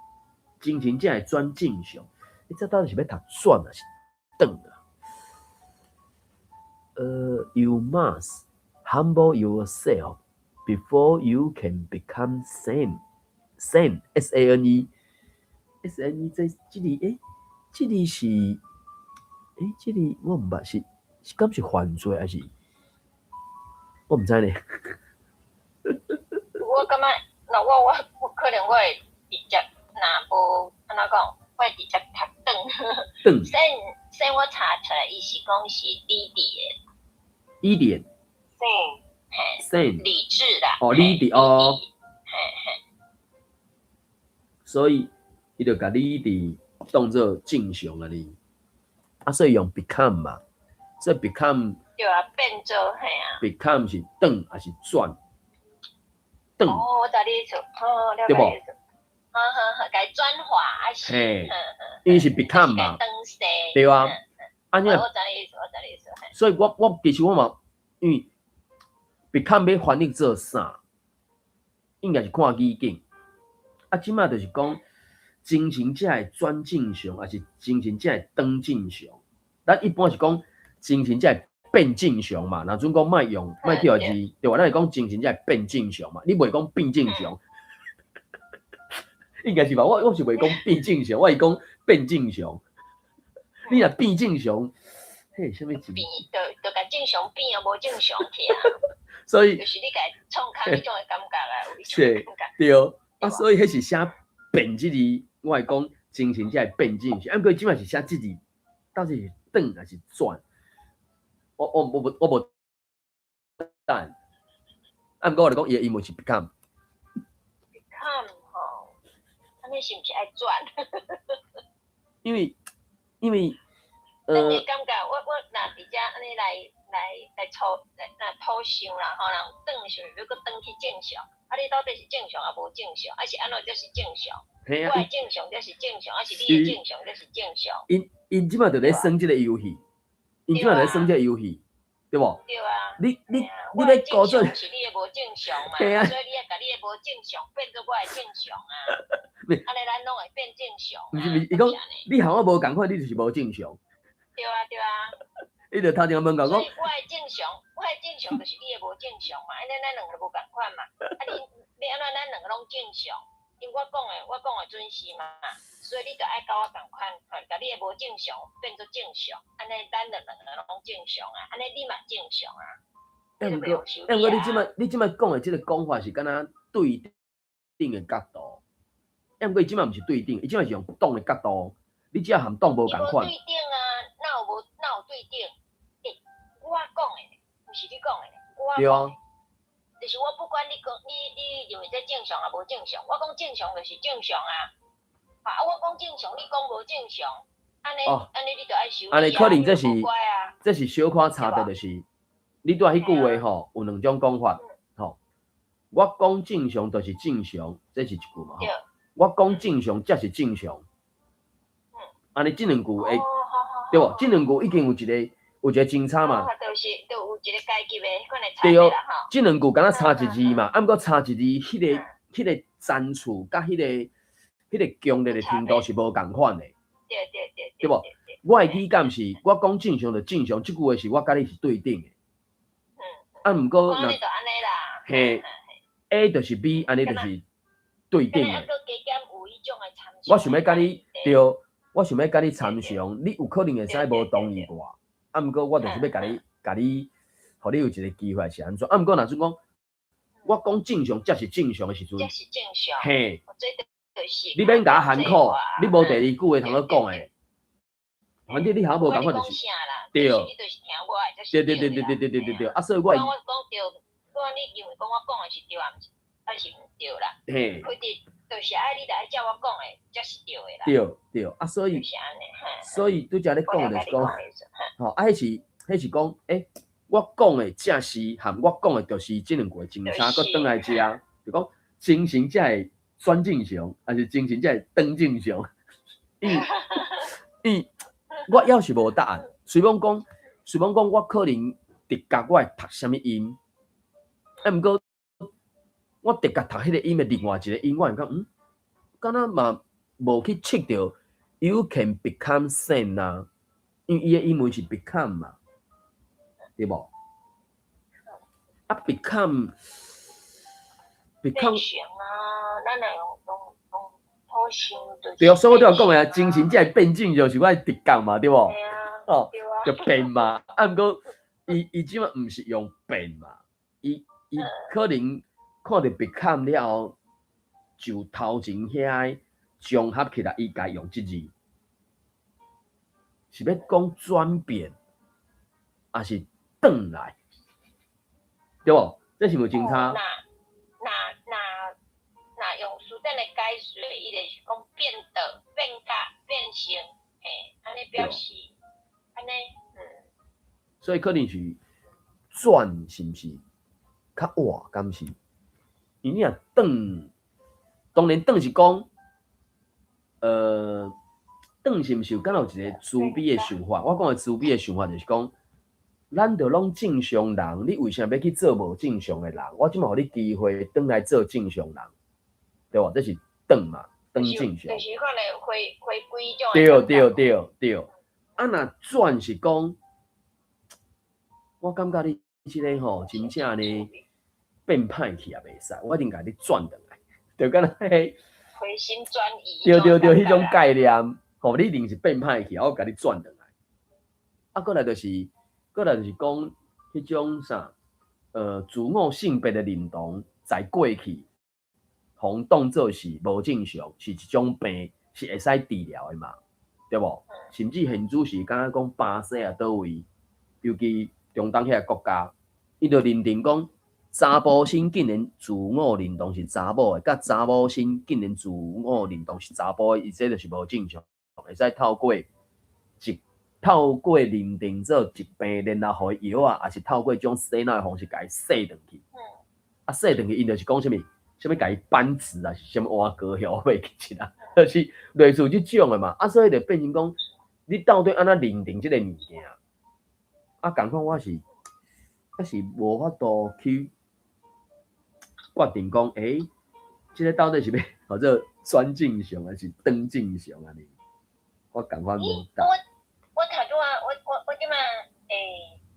转正常。你这到底是要读选还是转啊？You must humble yourself before you can become sane. Sane, S-A-N-E， S-A-N-E 这字这字是这字我唔捌是敢是犯罪还是我唔知呢？我感觉，那我可能我会直接若无安怎讲，我会直接读转。sen 我查出来，伊是讲是理智的。一点。sen 理智啦。哦，理智哦。所以伊就甲理智当做正常了哩。啊，所以用 become 嘛，这 become 对啊，变做嘿啊。become 是转还是转？转。哦，我知你意思，哦，了解你意思。甲伊转化还是？因为是 become 嘛，对啊。我知你意思，我知你意思。所以我其实我嘛，因为 become 要翻译做啥，应该是看语境。啊，即马就是讲精神才会转正常，还是精神才会转正常？咱一般是讲精神才会变正常嘛。若准讲莫叫字，对吧？咱是讲精神才会变正常嘛。你袂讲变正常，应该是吧？我是袂讲变正常，我是讲变正常。你若变正常，嘿，什么字？变就甲正常变啊，无正常去啊。所以就是你甲创开迄种的感觉啊，有迄种感觉。对啊，所以迄是写变即字，我会讲精神才会变正常。啊，不过即摆是写即字，到底是转还是转？我无答案。啊，不过我就讲伊的英文是 become。become 吼，安尼是毋是爱转？因为两个感觉，我若伫遮安尼来讨想啦，吼，人转是要搁转去正常，啊，你到底是正常啊无正常，还是安怎就是正常？我的正常就是正常，还是你的正常就是正常？因即摆就咧耍即个游戏，因即摆咧耍即个游戏，对无？对啊。你咧搞做是你的无正常嘛，所以你要甲你的无正常变做我的正常啊。安尼咱拢会变正常。毋是，伊讲你和我无共款，你就是无正常。对啊对啊。伊就头前问讲，所以我的正常就是你的无正常嘛，安尼咱两个无共款嘛。啊，你安怎咱两个拢正常？因为我讲的准时嘛，所以你就爱甲我共款，甲你的无正常变做正常，安尼咱两个拢正常啊，安尼你嘛正常啊。毋过你即摆讲的即个讲法是敢若对顶的角度，毋过伊即摆毋是对顶，伊即摆是用党的角度，你只要含党无共款。对顶啊，哪有对顶？我讲的，毋是你讲的，我讲的。就是我不管你讲，你认为这正常啊无正常，我讲正常就是正常啊。啊，我讲正常，你讲无正常，安尼你就爱受。安尼可能这是小可差别，就是你拄仔迄句话吼，有两种讲法吼。我讲正常就是正常，这是一句嘛吼。我讲正常才是正常，安尼这两句会哦，好，对无？这两句已经有一个真差嘛。就是就有一个阶级的可能差对哦，别啦吼。这两句敢若差一字嘛，啊，毋过差一字，迄个赞处甲迄个强烈的程度是无共款的。对无？我的语感是，我讲正常就正常，即句话是我甲你是对等的。啊，毋过那就安尼啦。嘿 ，A 就是 B， 安尼就是对等的。我想要甲你对，我想要甲你参详，你有可能会使无同意我，啊，毋过我就是要甲你，互你有一个机会是安怎？啊，毋过若是讲，我讲正常才是正常的时阵，嘿，你免甲我含苦，你无第二句话通好讲诶。反正你好无共款就是，对，对，啊，所以我，我讲对，我你认为讲我讲的是对还是毋对啦？嘿，佢哋就是爱你来照我讲的，才是对的啦。对，啊，所以拄则咧讲就是讲，吼，啊，迄是讲，我讲的正是，含我讲的就是这两句真差，佮转来遮，就讲精神才会转正常，还是精神才会转正常？我要是无答案，随便讲，我可能直觉我会读什么音，啊，毋过我直觉读迄个音的另外一个音，我讲，敢若嘛无去测到 you can become same 啊，因为伊的英文是 become 嘛，对无？啊 become 变成啊，咱来用好心的。对，所以我都要讲啊，精神才会变正就是我直觉嘛，对无？对啊。哦，就变嘛，啊，毋过伊即马毋是用变嘛，伊可能看到 become 了后，就头前遐综合起来，伊该用即字，是要讲转变，还是转来，对无？这是无真差。那用书顶的解说，伊就是讲变得、变甲、变成，安尼表示，安尼，所以可能是转，是毋是较活，敢毋是？因为若转，当然转是讲，转是毋是有敢有一个自卑的想法？我讲的自卑的想法就是讲，咱着拢正常人，你为啥要去做无正常的人？我即马互你机会，转来做正常人，对无？这是转嘛，转正常。就是可能回归种。对。啊，若转是讲，我感觉你即个吼，真正呢变歹去也袂使，我一定甲你转转来，就敢若迄回心转意。对，迄种概念，吼，你一定是变歹去，我甲你转转来。啊，过来就是讲迄种啥，自我性别的认同在过去，互当作是无正常，是一种病，是会使治疗的嘛，对无？甚至现主是敢若讲巴西啊倒位，尤其中东遐个国家，伊就认定讲查甫生竟然自我认同是查某的，甲查某生竟然自我认同是查甫的，伊这就是无正常，会使透过认定做一病，然后互伊药啊，还是透过种洗脑的方式，甲伊洗转去。啊，洗转去，因就是讲什物甲伊扳直啊，是什物换高晓袂起啦，就是类似即种的嘛。啊，所以就变成讲，你到底安怎认定即个物件？啊，共款我是无法度去决定讲，即个到底是要或者转正常还是转正常安尼？我共款无答。我头拄啊，我即马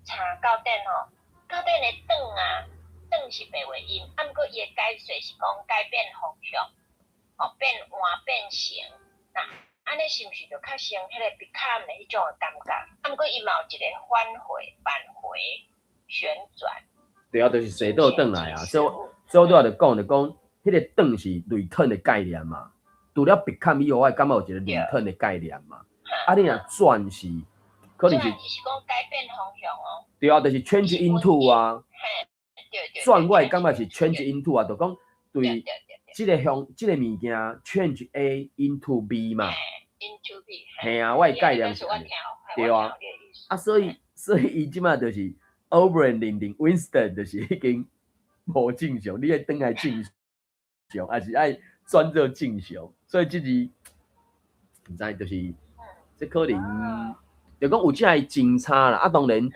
查到顶吼，到顶的转啊，转是白话音，啊，毋过伊的解说是讲改变方向，变换变成，那安尼是毋是就较像迄个 become 的迄种感觉？啊，毋过伊嘛有一个返回、旋转。对啊，就是坐倒转来啊，所以我就讲，迄个转是 return 的概念嘛。除了 become 以外，我感觉有一个 return 的概念嘛。啊，你若转是，可能是讲改变方向哦。对啊，就是 change into 啊。对。转我感觉是 change into 啊，就讲对即个物件 change A into B 嘛。into B。嘿啊，我的概念是安尼。对啊。啊，所以伊即马就是 Oberyn 认定 Winston 就是已经无正常，你爱转来正常，还是爱转做正常？所以即是毋知就是。这可能就讲有这个真差啦。啊，当然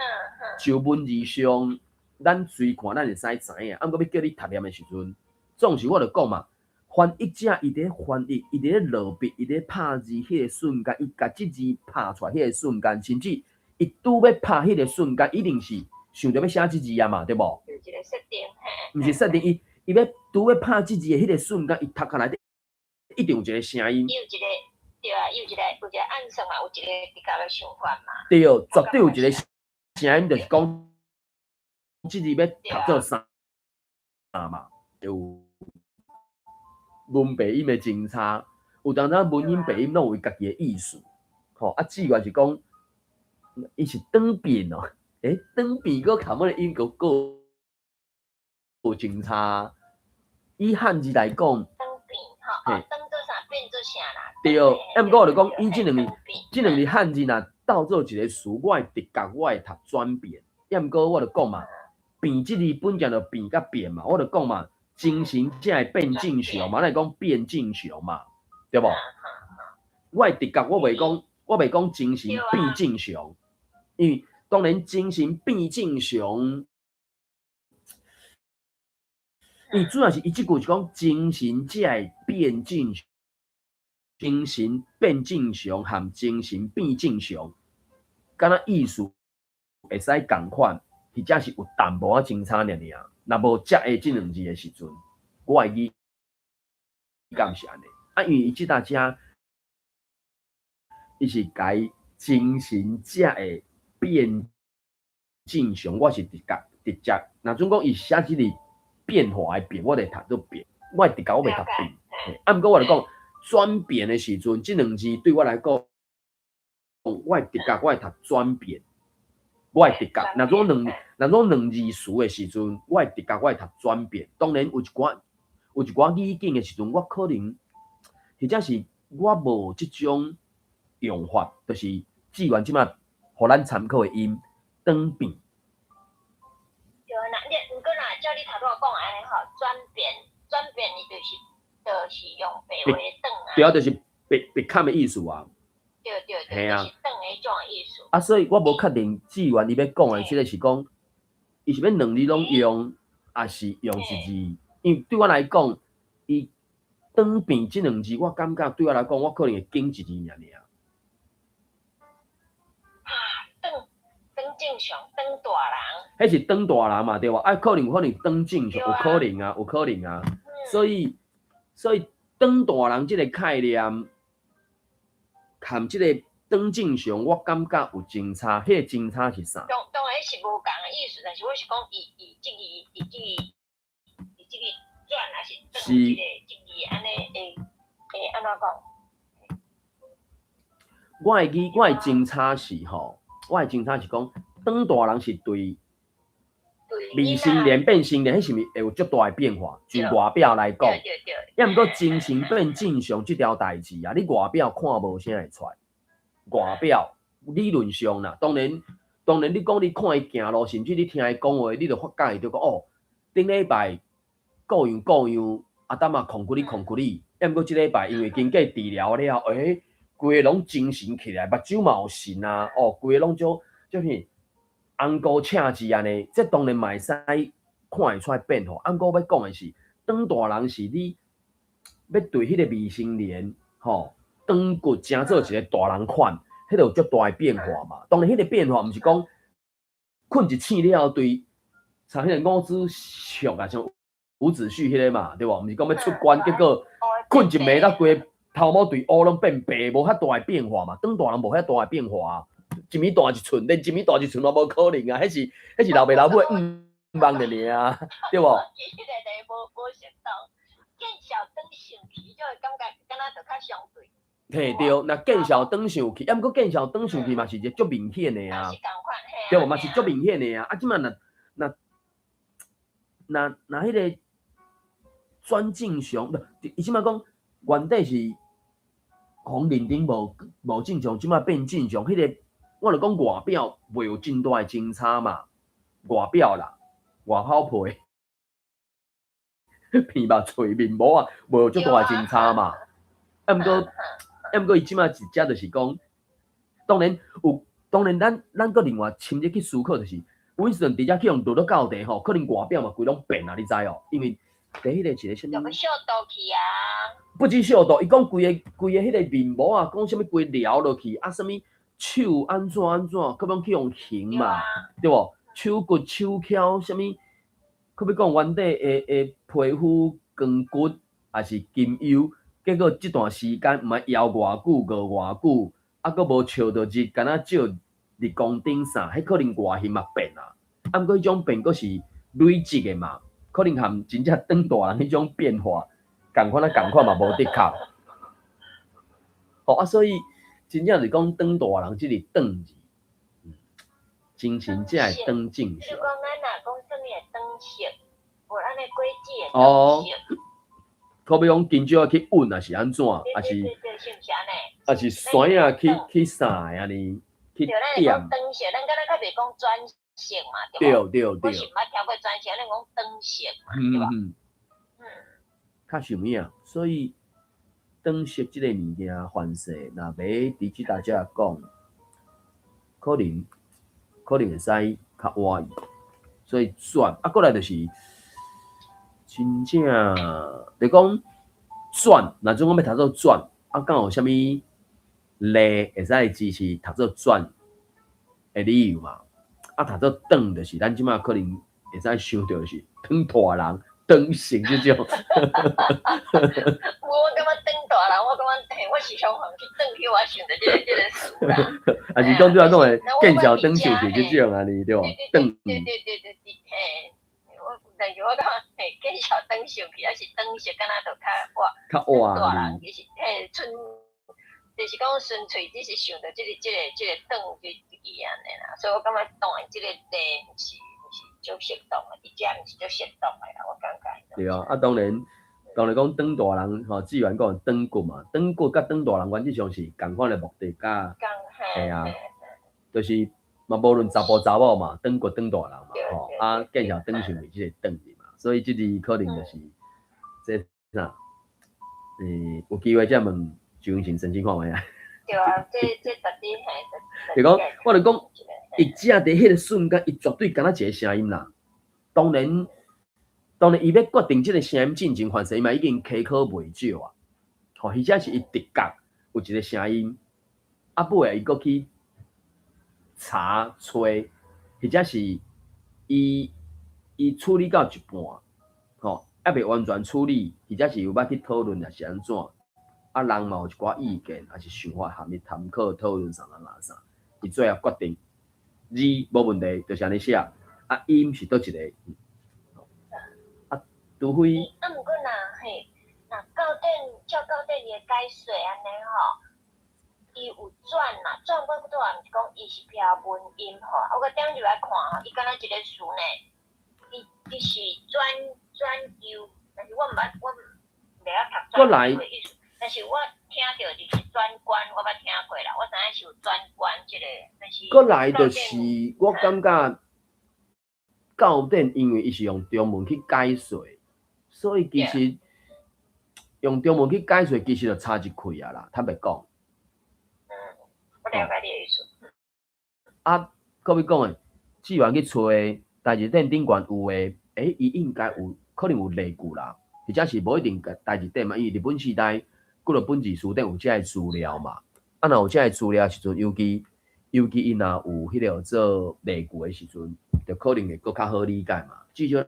就文字上，咱随看咱会使知影。啊，毋过要叫你读念的时阵，总是我就讲嘛，翻译者伊伫翻译，伊伫落笔，伊伫拍字迄个瞬间，伊甲即字拍出来迄个瞬间，甚至伊拄要拍迄个瞬间，一定是想着要写即字啊嘛，对无？有一个设定，毋是设定，伊要拄要拍即字的迄个瞬间，伊读下来一定有一个声音。伊有一个对啊，有一个暗算嘛，有一个比较的想法嘛。对，绝对有一个声音，就是讲即字要读做啥嘛，有文鼻音的真差，有当时文音鼻音拢有伊家己的意思。吼，啊，至于是讲，伊是转变哦，转变个头尾的音个真差。以汉字来讲，转变吼，转做啥变做啥啦。对，啊，毋过我就讲，伊即两字汉字若斗做一个词，我会直觉我会读转变。啊，毋过我就讲嘛，变即字本身就变甲变嘛，我就讲嘛，精神才会变正常嘛，咱讲变正常嘛，对无？我会直觉我袂讲精神变正常，因为当然精神变正常。伊主要是伊即句是讲精神才会变正常，精神变正常和精神变正常，敢若意思会使共款，或者是有淡薄仔真差尔尔。若无接下即两字的时阵，我会记感是安尼。啊，因为伊即搭遮，伊是改精神才会变正常，我是直接。若总讲伊写即个变化的变，我会读做变，我会直觉我袂读变。啊，毋过我就讲转变的时阵，即两字对我来讲，我会直觉我会读转变，我会直觉。若种两字词的时阵，我会直觉我会读转变。当然有一寡语境的时阵，我可能或者是我无即种用法，就是志愿即马互咱参考的音转变。毋过照你头拄讲安尼吼，转变伊就是用白话转啊。对啊，就是别看的意思啊。对，就是转的迄种意思。啊，所以我无确定志愿伊要讲的，即个是讲，伊是要两字拢用，还是用一字？因为对我来讲，伊转变即两字，我感觉对我来讲，我可能会减一字尔。转正常，转大人。迄是转大人嘛，对吧？啊，可能转正常，有可能啊。所以转大人即个概念，含即个转正常，我感觉有真差。迄个真差是啥？当然是无共的意思，但是我是讲伊即个转还是转即个安尼会安怎讲？我会真差是吼，我会真差是讲，转大人是对未成年变成年，迄是毋是会有足大的变化？就外表来讲，要毋过精神变正常即条代志啊，你外表看无啥会出来。外表理论上啦，当然你讲你看伊行路，甚至你听伊讲话，你就发觉伊就讲哦，顶礼拜各样，啊，当嘛控骨你，要毋过即礼拜因为经过治疗了，规个拢精神起来，目睭嘛有神啊，规个拢种红高赤字安尼，这当然嘛会使看会出来变化。按我要讲的是，转大人是你要对迄个未成年转骨正做一个大人款，迄个有足大的变化嘛。当然，迄个变化毋是讲困一醒了对，像迄个五子秀啊，像伍子胥迄个嘛，对无？毋是讲要出关，结果困一暝，才规头毛对乌拢变白，无遐大的变化嘛。转大人无遐大的变化啊。一米大一寸，连一米大一寸都无可能啊！迄是老爸老母忙的啊，对无？其实无想到，见小灯上去，就会感觉敢若就较相对。嘿对，若见小灯上去，毋过见小灯上去嘛是一个足明显的啊，对无？嘛是足明显的啊！啊，即满若迄个转正常，伊即满讲原底是互认定无正常，即满变正常，迄个。我就讲外表袂有真大的真差嘛，外表啦，外口皮、鼻目、嘴面毛啊，无有足大的真差嘛。毋过伊即马直接就是讲，当然有，当然咱搁另外深入去思考，就是Winston 直接去用落到高地吼，可能外表嘛规拢变啊，你知哦？因为第迄个一个什么？有个秀逗去啊！不止笑到，伊讲规个迄个面膜啊，讲什么规撩落去啊，什么手安怎，可要去用形嘛，对无？手骨、手翘，什么？可要讲原底的皮肤光骨，还是金油？结果这段时间毋爱摇偌久，熬偌久，啊，佫无笑到日，敢若照日光顶啥，迄可能外形嘛变啊。啊，毋过迄种变佫是累积的嘛，可能含真正长大人迄种变化。共款嘛，无得靠。哦啊，所以真正是讲长大人即个长字，精神才会长正常。就讲咱若讲什么长色，无咱的轨迹的长色。可比讲今朝去运啊是安怎，还是还是山啊去啥安尼去点？对，咱讲长色，咱敢若较袂讲转色嘛，对无？对。我是毋捌听过转色，咱讲长色嘛，对吧？较像影，所以长色即个物件，凡是若要伫即大家讲，可能会使较歪意，所以转啊，过来就是真正就讲转，若种我要读做转，啊，敢有啥物例会使支持读做转的理由嘛？啊，读做长就是咱即马可能会使想到是长大人。长成即种，我感觉长大人，我感觉我是想去长去，我想到这个词啦。啊，是讲对啊，讲诶，见小长成是即种安尼对无？对，嘿，但是我感觉嘿，见小长成去，还是长是敢若就较活大人，就是嘿纯，就是讲纯粹只是想到这个长就安尼啦，所以我感觉当然这个题是。就适当的，伊只毋是就适当的啦，我感觉。对啊，啊当然讲长大人吼，自然讲长骨嘛，长骨甲长大人原则上是共款的目的，甲系啊，就是嘛无论查甫查某嘛，长骨长大人嘛，吼啊见小长上是即个长字嘛，所以即个可能就是这啥，有机会再问周永成申请看觅啊。对啊，这绝对系。就讲，我就讲。伊只伫迄个瞬间，伊绝对敢若一个声音啦。当然，伊要决定即个声音进前，凡是伊嘛已经苛刻袂少啊。吼，或者是伊直觉有一个声音，啊，尾伊搁去查找，或者是伊处理到一半，吼，还袂完全处理，或者是有捌去讨论，还是安怎？啊，人嘛有一寡意见，还是想法含伊参考讨论啥，伊最后决定。字无问题，就是安尼写。啊，音是倒一个？啊，除非。啊，毋过若照典伊的解说安尼吼，伊有转啦，转过拄也毋是讲伊是标文音吼，我个点入来看吼，伊敢若一个词呢，伊是转由，但是我毋捌，我袂晓读转由的意思，但是我听到就是转关，我捌听过啦，我知影是有转关即个，但是。过来就是我感觉教典，因为伊是用中文去解说，所以其实用中文去解说，其实就差一块啊啦。坦白讲，我了解你的意思。啊，可比讲诶，志愿去找代志典顶悬有诶，伊应该有可能有例句啦，或者是无一定代志典嘛，因为日本时代。几落本字书顶有遮个资料嘛？啊，若有遮个资料时阵，尤其伊若有迄个做例句的时阵，就可能会搁较好理解嘛。至少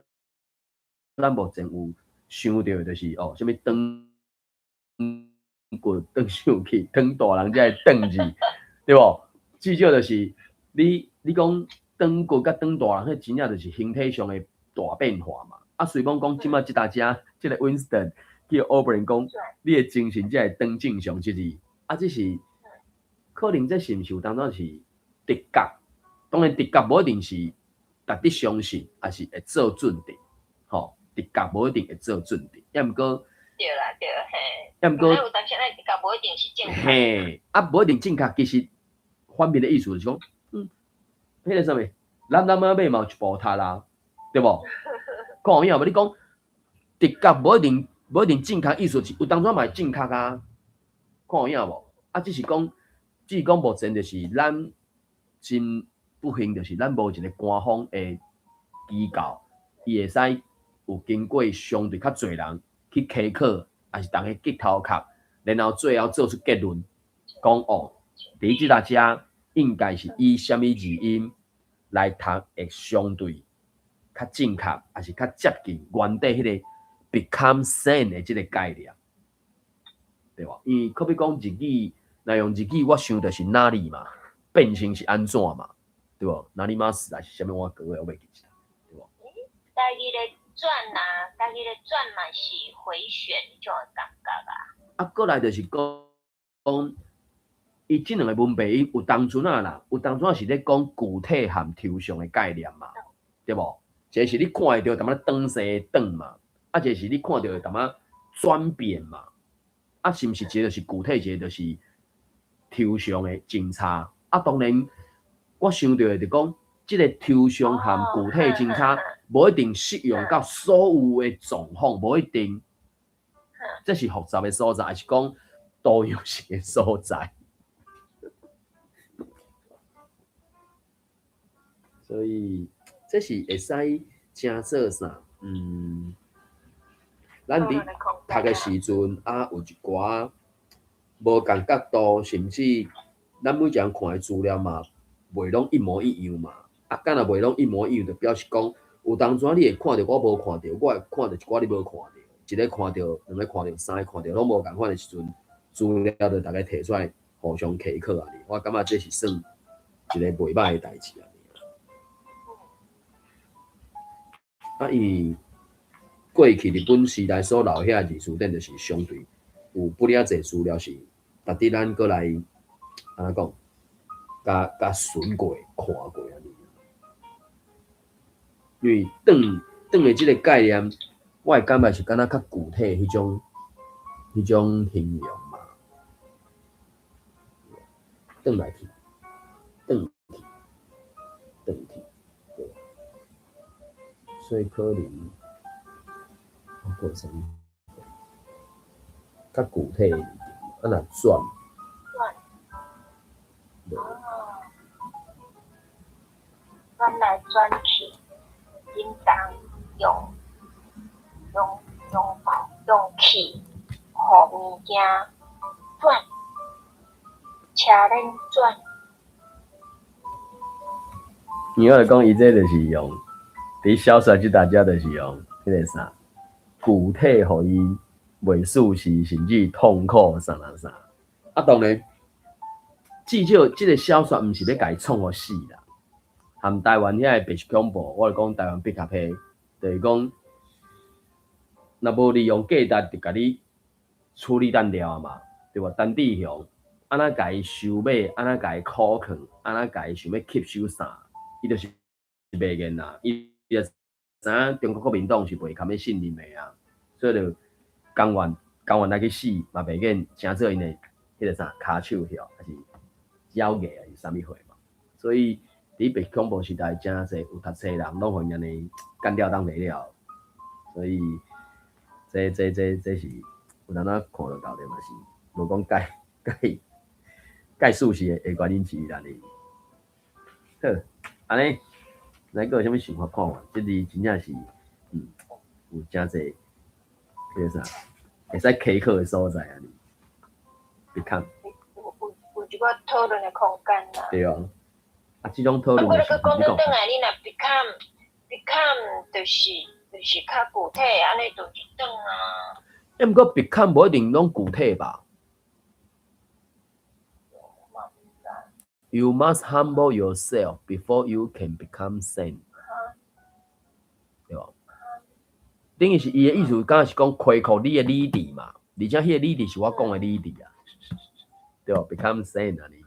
咱目前有想到的就是什么长骨长上去，长大人遮个长字，对无？至少就是你讲长骨甲长大人，迄真正就是形体上的大变化嘛。啊，随便讲即马即大家即个 Winston。叫 Oberlin 讲，你的精神才会长正常，就是啊，这是可能这是毋是有当中是直觉，当然直觉无一定是值得相信，还是会做准的，吼，直觉无一定会做准的，要毋过对啦对嘿，要毋过有当时咱直觉无一定是正确，嘿，啊无一定正确，其实反面的意思就是讲，迄个啥物，咱仔尾嘛有一部塔啦，对无？讲有影无？你讲直觉无一定正确，意思是有当初嘛会正确啊，看有影无？啊，只是讲只是讲目前就是咱真不幸，就是咱无一个官方的机构，伊会使有经过相对较侪人去考考，还是大家结头壳，然后最后做出结论，讲哦，伫即搭遮应该是以什么字音来读会相对较正确，还是较接近原底迄个 become sane 的即个概念，对吧？因为可比讲日语，若用日语，我想就是哪里嘛，变成是安怎嘛，对不？哪里马死还是啥物？我各位我袂记起来，对不？家己咧转啊，家己咧转嘛是回旋迄种感觉啊。啊，过来就是讲，伊即两个文笔有当阵啊啦，有当阵是咧讲具体含抽象的概念嘛，对不？一个是你看会到淡仔转西转嘛，啊，一个是你看到会淡仔转变嘛，啊，是毋是一个就是具体，一个就是抽象的侦查？啊，当然，我想到的就讲，即个抽象含具体侦查，无一定适用到所有的状况，无一定。这是复杂的所在，还是讲多样性的所在？所以这是会使正做啥？咱伫读的时阵啊，有一寡无共角度，甚至咱每一人看的资料嘛，袂拢一模一样嘛。啊，敢若袂拢一模一样，就表示讲有当阵你会看到，我无看到，我会看到一寡你无看到。一个看到，两个看到，三个看到，拢无共款的时阵，资料就大家摕出来互相苛刻啊！我感觉这是算一个袂歹的代志啊！啊，伊过去日本时代所留遐字词典，就是相对有不了侪资料是值得咱过来安怎讲，甲顺过、看过安尼。因为转的即个概念。我会感觉是敢若较具体迄种形容嘛，转来去，转去，对。所以可能包括啥物，较具体的，啊若转，对，转来转去，应当用气，互物件转，车轮转。你要讲伊这就是用，伫小说即大家就是用迄个啥，具体互伊袂舒适，甚至痛苦啥。啊，当然，至少即个小说毋是要甲伊创互死啦。含台湾遐个白色恐怖，我是讲台湾笔卡批，就是讲。若无利用价值，就甲你处理单了嘛，对吧？单地雄，安怎甲伊收买，安怎甲伊考抗，安怎甲伊想要吸收啥，伊就是袂瘾啦。伊就知影中国国民党是袂堪要信任的啊，所以就甘愿来去死嘛，袂瘾成做因的迄个啥骹手晓，还是妖艺还是啥物货嘛。所以伫白恐怖时代，真侪有读册人拢互因安尼干掉当袂了，所以。这是有当咱看得到的嘛是，无讲介舒适的原因之一啦哩。好，安尼，咱个有啥物想法看法？这里真正是，有真侪，迄个啥，会使苛刻的所在啊哩。你看，有一个讨论的空间啦。对啊，啊，这种讨论就是讲倒来，你若 become 就是较具体，安尼就一转啊。毋过 become 无一定拢具体吧。You must humble yourself before you can become sane，对吧？等于是伊的意思，敢是讲亏靠你的理智嘛？而且迄个理智是我讲的理智啊，对吧 ？become sane 啊你。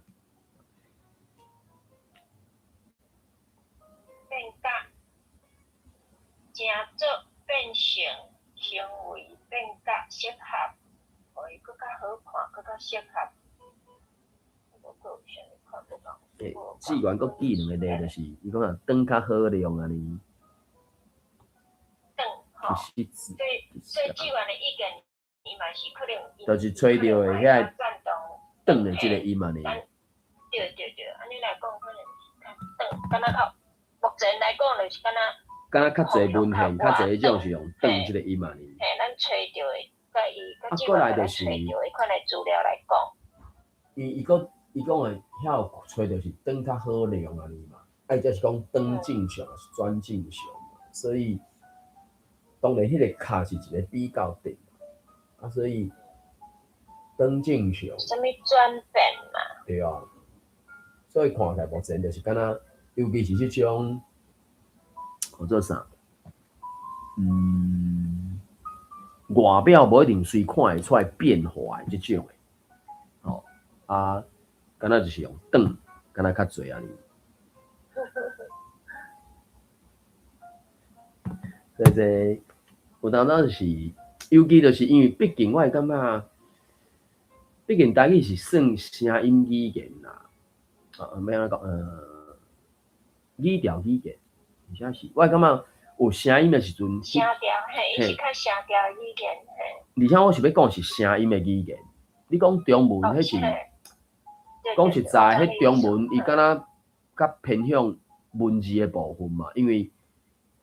正做变成行为变甲适合，互伊更较好看，更较适合。试完佫记两个例，就是伊讲啊，转较好用安尼。转吼，所以试完的意见，伊嘛是可能。就是找到的遐转的即个音嘛呢。对，安尼来讲可能是较短，敢若较目前来讲就是敢若较侪文献，较侪迄种是用长即个音嘛呢。嘿，咱找着的，甲伊甲即个咱找着的款的资料来讲。伊讲的遐有找着是长较好量安尼嘛，啊，就是讲长正常是转正常嘛，所以当然迄个卡是一个比较点啊，所以长正常。什么转变嘛？对啊，所以看起来目前就是敢若，尤其是迄种，叫做啥？外表无一定随看会出来变化的即种的，哦啊，敢若就是用长，敢若较侪安尼。所以有当当是，尤其就是因为毕竟我会感觉，毕竟台语是算声音语言啦，要安怎讲？语调语言，而且是我会感觉有声音的时阵，声调嘿，伊是较声调语言嘿。而且我是要讲是声音的语言，你讲中文迄是，讲实在，迄中文伊敢若较偏向文字的部分嘛，因为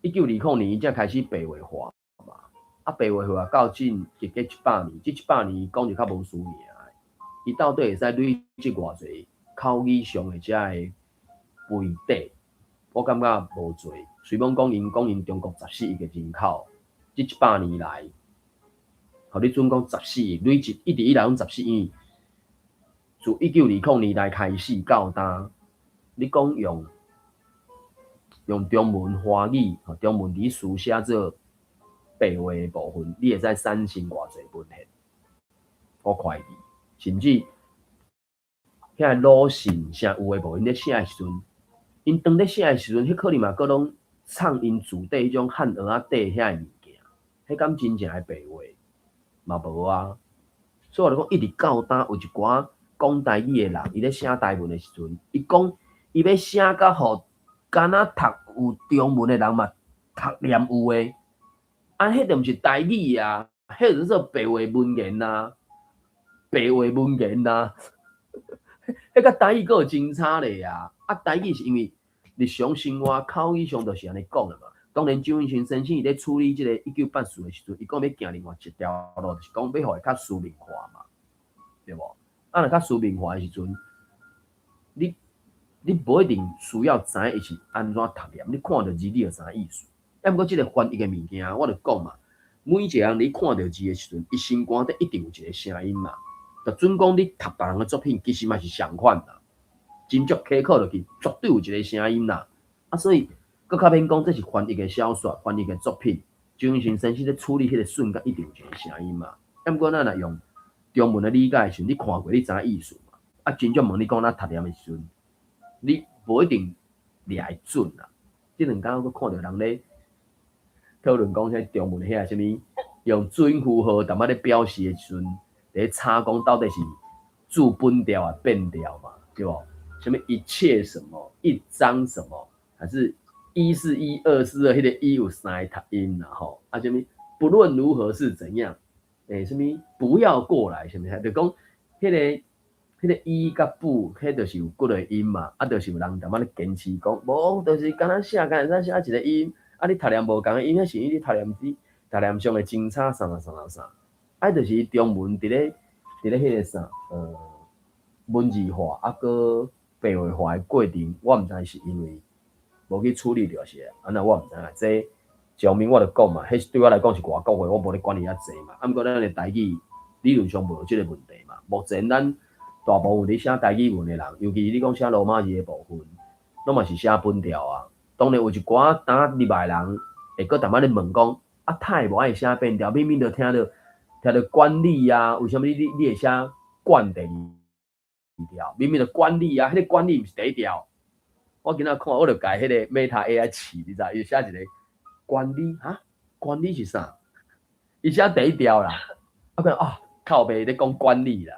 1920年伊才开始白话化嘛，啊白话化到近直过100年，这100年讲就较无输赢的，伊到底会使累积偌侪口语上的遮个背底，我感觉无侪。随便讲因中国14亿个人口，这100年来，互你准讲14亿，累积一直以来拢14亿，自1920年代开始到呾，你讲用中文华语、中文字书写做白话的部分，你会使产生偌侪文献，我怀疑，甚至遐鲁迅啥有诶部分咧写诶时阵，因当咧写诶时阵，迄可能嘛阁拢唱因自底迄种汉蚵仔底遐诶物件，迄敢真正诶白话嘛无啊。所以我就讲，一直到呾有一寡讲台语诶人，伊咧写台文诶时阵，伊讲伊要写甲互敢若读有中文诶人嘛读念有诶，啊，迄就毋是台语啊，迄就是说白话文言啊，白话文言啊。迄甲台语阁有真差咧啊！啊，台语是因为日常生活口语上就是安尼讲的嘛。当然，周永新先生伊咧处理即个1984的时阵，伊讲要行另外一条路，就是讲要互伊较书面化嘛，对无？啊，若较书面化的时阵，你无一定需要知影伊是安怎读念，你看到字你就知影意思。啊，毋过即个翻译的物件，我就讲嘛，每一个人你看到字的时阵，伊心肝底一定有一个声音嘛。就准讲你读别人的作品，其实嘛是相款啦，真足苛刻落去，绝对有一个声音啦。啊，所以佮较免讲，这是翻译的小说、翻译的作品，周永新先生咧处理迄个瞬间，一定有一个声音嘛。啊，毋过咱若用中文的理解的时阵，你看过你知影意思嘛？啊，真正问你讲咱读念的时阵，你无一定掠会准啦。即两天我看到人咧讨论讲，迄中文遐什么用准符号淡仔咧表示的时阵。咧查讲到底是注本调啊变调嘛，对不？什么一切什么一张什么，还是一是一，二是二，迄个一有三个读音啦吼，啊什么不论如何是怎样，什么不要过来，什么就讲迄个一甲不，迄就是有几个音嘛，啊就是有人淡仔咧坚持讲，无就是敢若写一个音，啊你读念无共个音，迄是因你读念上的精差啥。啊，就是中文伫咧迄个啥，文字化啊，搁白话化的过程，我毋知是因为无去处理着是安那我毋知影。这上面我就讲嘛，迄对我来讲是外国话，我无咧管理遐济嘛。啊，毋过咱的台语理论上无即个问题嘛。目前咱大部分咧写台语文的人，尤其你讲写罗马字的部分，拢嘛是写本调啊。当然有一寡打入来人会搁淡仔咧问讲，啊，太无爱写变调，明明就听到管理啊，为什么你会写管第二条？明明就管理啊，迄个管理毋是第一条。我今仔看，我就甲迄个 Meta AI 饲，你知？伊写一个管理哈，管理是啥？伊写第一条啦。我讲啊，靠北咧讲管理啦。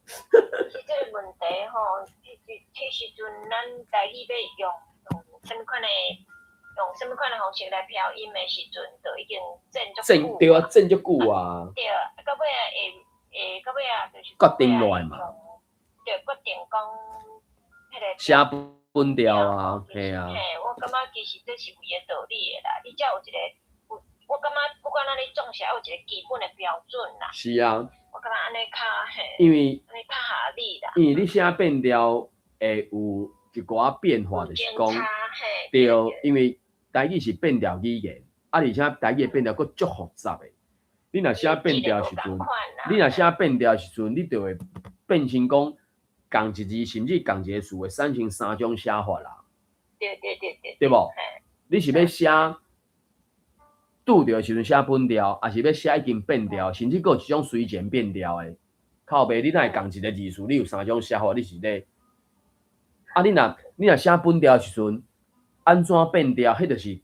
是这个问题吼，迄时阵咱台语要用什么款的？用什么款的方式来调音的时阵，就已经震足久。对啊，震足久啊。对啊，到尾会到尾啊，就是决定落来嘛，对，决定讲迄个写本条啊，嘿啊，嘿，我感觉其实这是有伊个道理的啦。你才有一个，我感觉不管哪里种下，有一个基本的标准啦。是啊，我感觉安尼较嘿，因为安尼较合理啦。因为你写便条会有一寡变化，就是讲对，因为台语是变调语言，啊，而且台语变调佫足复杂的。你若写变调时阵，你若写变调时阵，你就会变成讲共一字，甚至共一个词会产生3种写法啦。对，对无？你是要写拄着时阵写本调，还是要写已经变调，甚至佫有一种随前变调的？靠背，你哪会共一个字词，你有3种写法，你是咧？啊，你若写本调时阵，安怎变调？迄就是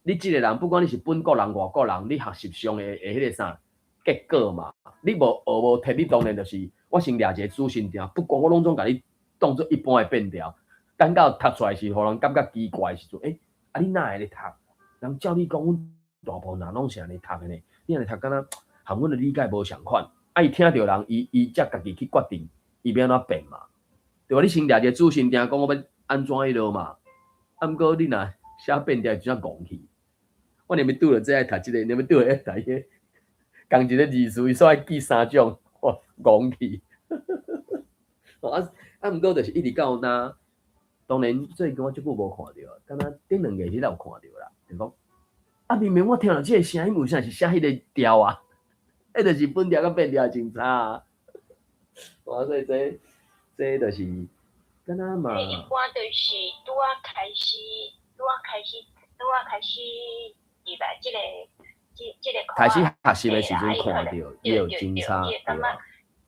你即个人，不管你是本国人、外国人，你学习上的迄个啥结果嘛？你无学无摕，你当然就是我先掠一个主心定，不管我拢总甲你当做一般的变调。等到读出来是，互人感觉奇怪的时阵，啊你哪会咧读？人照你讲，阮大部分人拢是安尼读的呢。你安尼读，敢若和阮的理解无相款。啊，伊听着人，伊才家己去决定，伊要安怎变嘛？对吧？你先掠一个主心定，讲我要安怎迄落嘛？啊，毋过你若写变调，就像戆去。我连要拄着这爱读即个，连要拄着爱读迄个，共一个字词，伊煞爱记3种，哇，戆去。啊，毋过就是一直到那，当然最近我即久无看到，敢若顶2个迄有看到啦，就讲啊，明明我听到即个声音，为啥是写迄个调啊？迄就是本调甲变调真差啊！哇，所以这就是敢若嘛。一般就是拄啊开始入来即个开始学习的时阵看到，也有真差，对啊。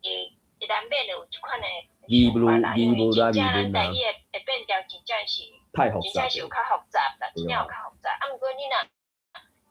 伊难免有一款的字母啦，字母啦，但伊会变调，真正是太复杂，真正是有较复杂啦，真正有较复杂。啊，毋过你若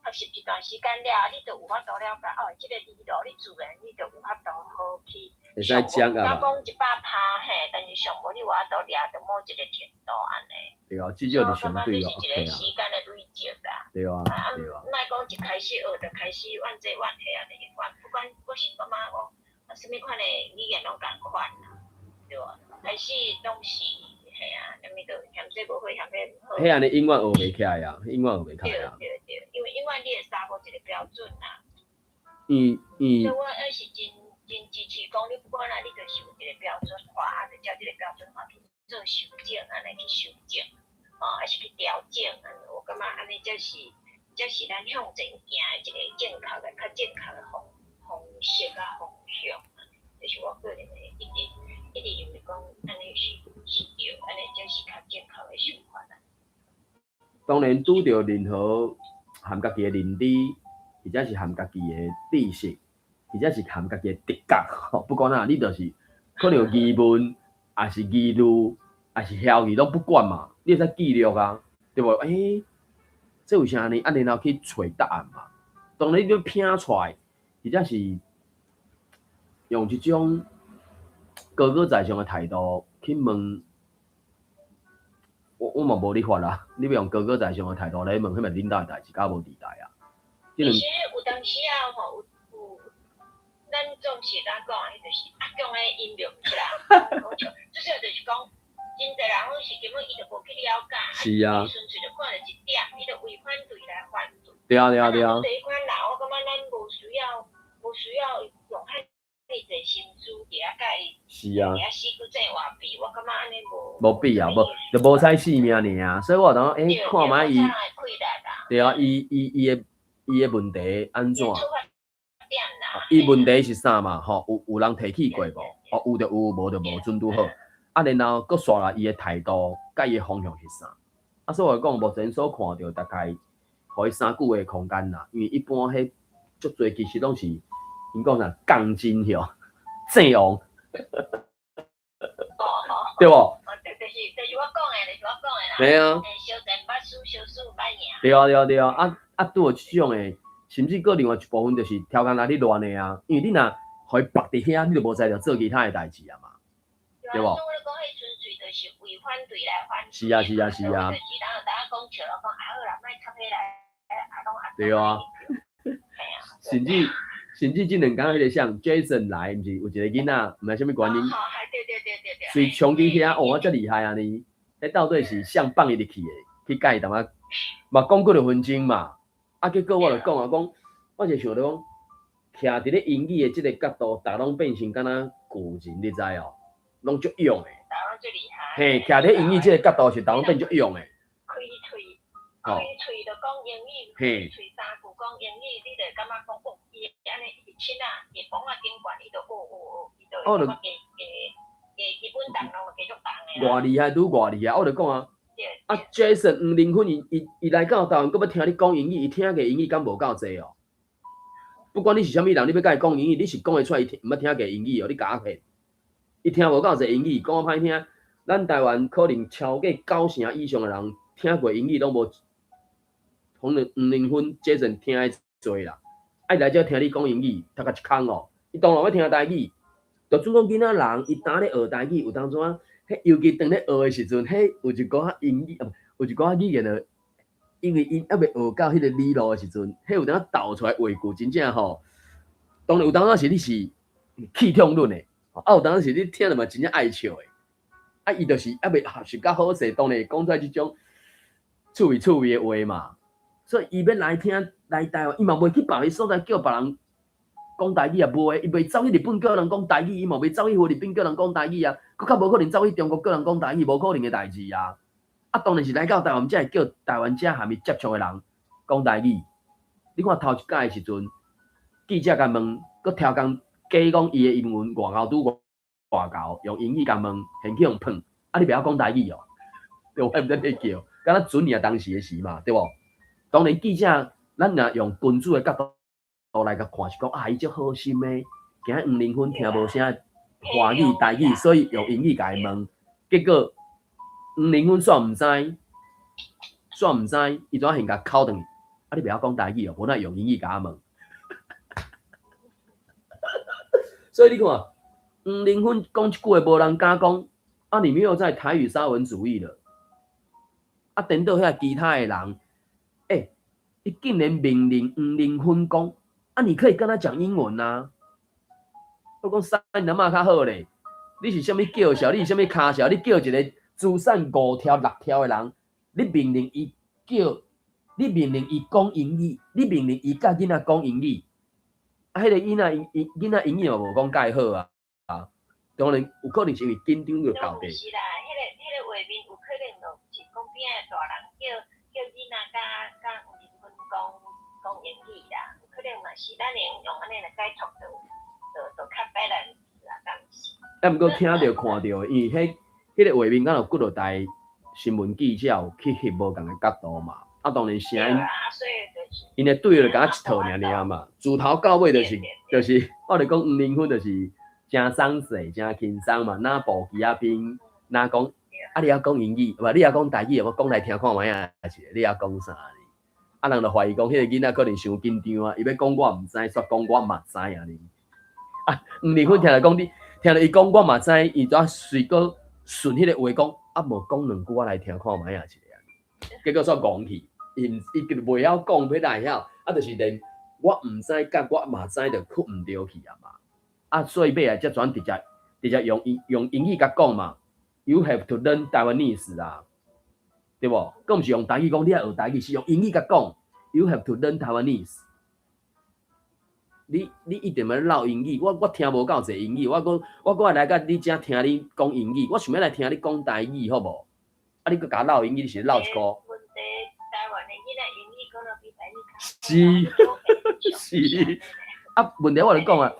学习一段时间了，你就有法度了解哦，即个字路你自然你就有法度好去。会使讲啊。讲100%嘿，但是上无你有法度掠到某一个程度安尼。对啊，至少就相对哦。是一个时间的累积啦。对啊，对啊。莫讲一开始学就开始怨这怨迄安尼，不管我是感觉我什么款的语言拢共款啦，对啊，开始拢是嘿啊，啥物都嫌这无好，嫌这无好。迄安尼永远学袂起来啊，永远学袂起来啊。对，因为永远你会查无一个标准啦。所以我是真支持讲，你不管哪，你就是有一个标准化，啊，就照这个标准化去做修正，安尼去修正，还是去调整，我感觉安尼才是咱向前行的一个较正确的方式啊方向，这是我个人的一直认为讲，安尼是对，安尼才是较正确的想法啦。当然，拄着任何含家己的认知，或者是含家己的知识，或者是含家己的直觉，不管哪，你就是可能疑问，还是疑虑，还是遐疑，拢不管嘛，你会使记录啊，对无？这为啥呢？啊，然后去找答案嘛。当然，你要拼出来，或者是用一种高高在上的态度去问。我嘛无你法啦，你要用高高在上的态度来问，迄咪领导的代志，甲无地代啊。其实有当时啊，有，咱总是咱讲的，就是阿强的音量是啦，至少就是讲，真侪人好是根本伊就无去了解，是啊，纯粹就看到一点，伊就为反对来反对。对啊。对一款人，我感觉咱无需要用遐济心思伫遐甲伊。是啊。伫遐死去正话比，我感觉安尼无必要，就无使性命尔。所以我当看卖伊，对啊，伊的问题安怎？伊问题是啥嘛？有人提起过无？有就有，无就无，准拄好。啊，然后佫刷来伊的态度，甲伊的方向是啥？啊，所以我讲目前所看到，大概互伊3句的空间啦。因为一般迄足侪其实拢是，因讲啥钢筋吼，正王，对无？就是我讲的，对啊。小战捌输，小输捌赢。对啊。拄有即种的，甚至佫另外一部分就是超工来你乱的啊。因为你若互伊绑伫遐，你就无才着做其他的代志啊嘛。对无？是啊。对啊。甚至甚至这两天迄个像 Jason 来，毋是有一个囡仔，毋知啥物原因，对，随冲去遐，哦，遮厉害啊呢！迄到底是谁放伊入去的？去甲伊淡仔嘛讲几多分钟嘛，啊，结果我就讲啊，讲我就想着讲，徛伫咧英语的即个角度，逐拢变成敢若古人，你知哦？拢足用的。嘿，徛伫英语即个角度是逐拢变足用的。开喙就讲英语，开喙三句讲英语，你就感觉讲哦，伊安尼一亲啊，一帮啊顶悬，伊就伊就加基本动拢继续动的。偌厉害，愈偌厉害，我就讲啊。啊 ，Jason 黄玲芬伊来到台湾，搁要听你讲英语，伊听个英语敢无够济哦？不管你是啥物人，你要甲伊讲英语，你是讲会出来，伊毋捌听过英语哦，你假骗。伊听无够济英语，讲我歹听，咱台湾可能超过90%以上的人听过英语拢无。黄玲芬 Jason 听爱多啦，爱来遮听你讲英语，读甲一空哦。伊当然要听台语，就准讲囡仔人，伊当咧学台语，有当阵啊，迄尤其当咧学的时阵，迄有一寡英语，有一寡语言的，因为因还未学到迄个理路的时阵，迄有当导出来话句，真正吼。当然有当是你是气痛论的，啊有当是你听了嘛真正爱笑的，啊伊就是还未学习较好势，当然讲出来即种趣味的话嘛。所以伊要来听来台湾，伊嘛袂去别个所在叫别人讲台语啊，无诶，伊袂走去日本叫人讲台语，伊嘛袂走去菲律宾叫人讲台语啊，佫较无可能走去中国叫人讲台语，无可能诶代志啊。啊，当然是来到台湾，才会叫台湾遮下面接触诶人讲台语。你看头一届诶时阵，记者甲问，佫超工假讲伊诶英文外交拄外交，用英语甲问，现去用碰，啊你袂晓讲台语哦，对，我毋知你叫，敢若准你啊当时诶时嘛，对无？当然，记者咱若用君主的角度来甲看，是讲啊，伊足好心的，今日黄玲芬听无啥华语、台语，所以用英语甲伊问。结果黄玲芬煞毋知，伊怎现甲拷转去？啊，你袂晓讲台语哦，无那用英语甲我问。所以你看，黄玲芬讲一句话，无人敢讲，啊，你没有在台语沙文主义了。啊，等到遐其他的人。伊竟然命令黄玲芬讲，啊，你可以跟他讲英文啊。我讲三你阿妈较好咧，你是啥物叫嚣？你是啥物卡嚣？你叫一个资产5条6条的人，你命令伊讲英语，你命令伊甲囡仔讲英语，啊，迄个囡仔英语嘛无讲介好啊，当然有可能是因为紧张就搞的。是啦，迄个画面有可能就是讲边个大人叫囡仔甲讲英语啦，可能嘛是咱用安尼来解读就较白人啦，敢是。啊，毋过听着看着，因为迄个画面敢有几落台新闻记者有去翕无共个角度嘛，啊当然声音，因个对了甲一套尔嘛，自头到尾就是，我就讲黄玲芬就是真爽势、真轻松嘛，哪步机啊边，哪讲啊你要讲英语，无你要讲台语，我讲来听看卖啊是，你要讲啥？啊，人就怀疑讲，迄个囡仔可能伤紧张啊，伊要讲我毋知，煞讲我嘛知啊哩。啊，黄玲芬听着讲你，听着伊讲我嘛知，伊就随个顺迄个话讲，啊无讲两句我来听看卖啊是啊。结果煞讲去，伊就袂晓讲，要来晓，啊，就是连我毋知甲我嘛知就困毋着去啊嘛。啊，所以尾来才转直接用英语甲讲嘛。You have to learn Taiwanese 啊。对无？佮毋是用台语讲，你要学台语，是用英语甲讲。You have to learn Taiwanese。你一定要唠英语，我听无够侪英语，我搁来甲你遮听你讲英语，我想要来听你讲台语，好无？啊，你搁甲唠英语，你是唠一个？问题台湾的囡仔英语可能比台语是。啊，问题我就讲啊，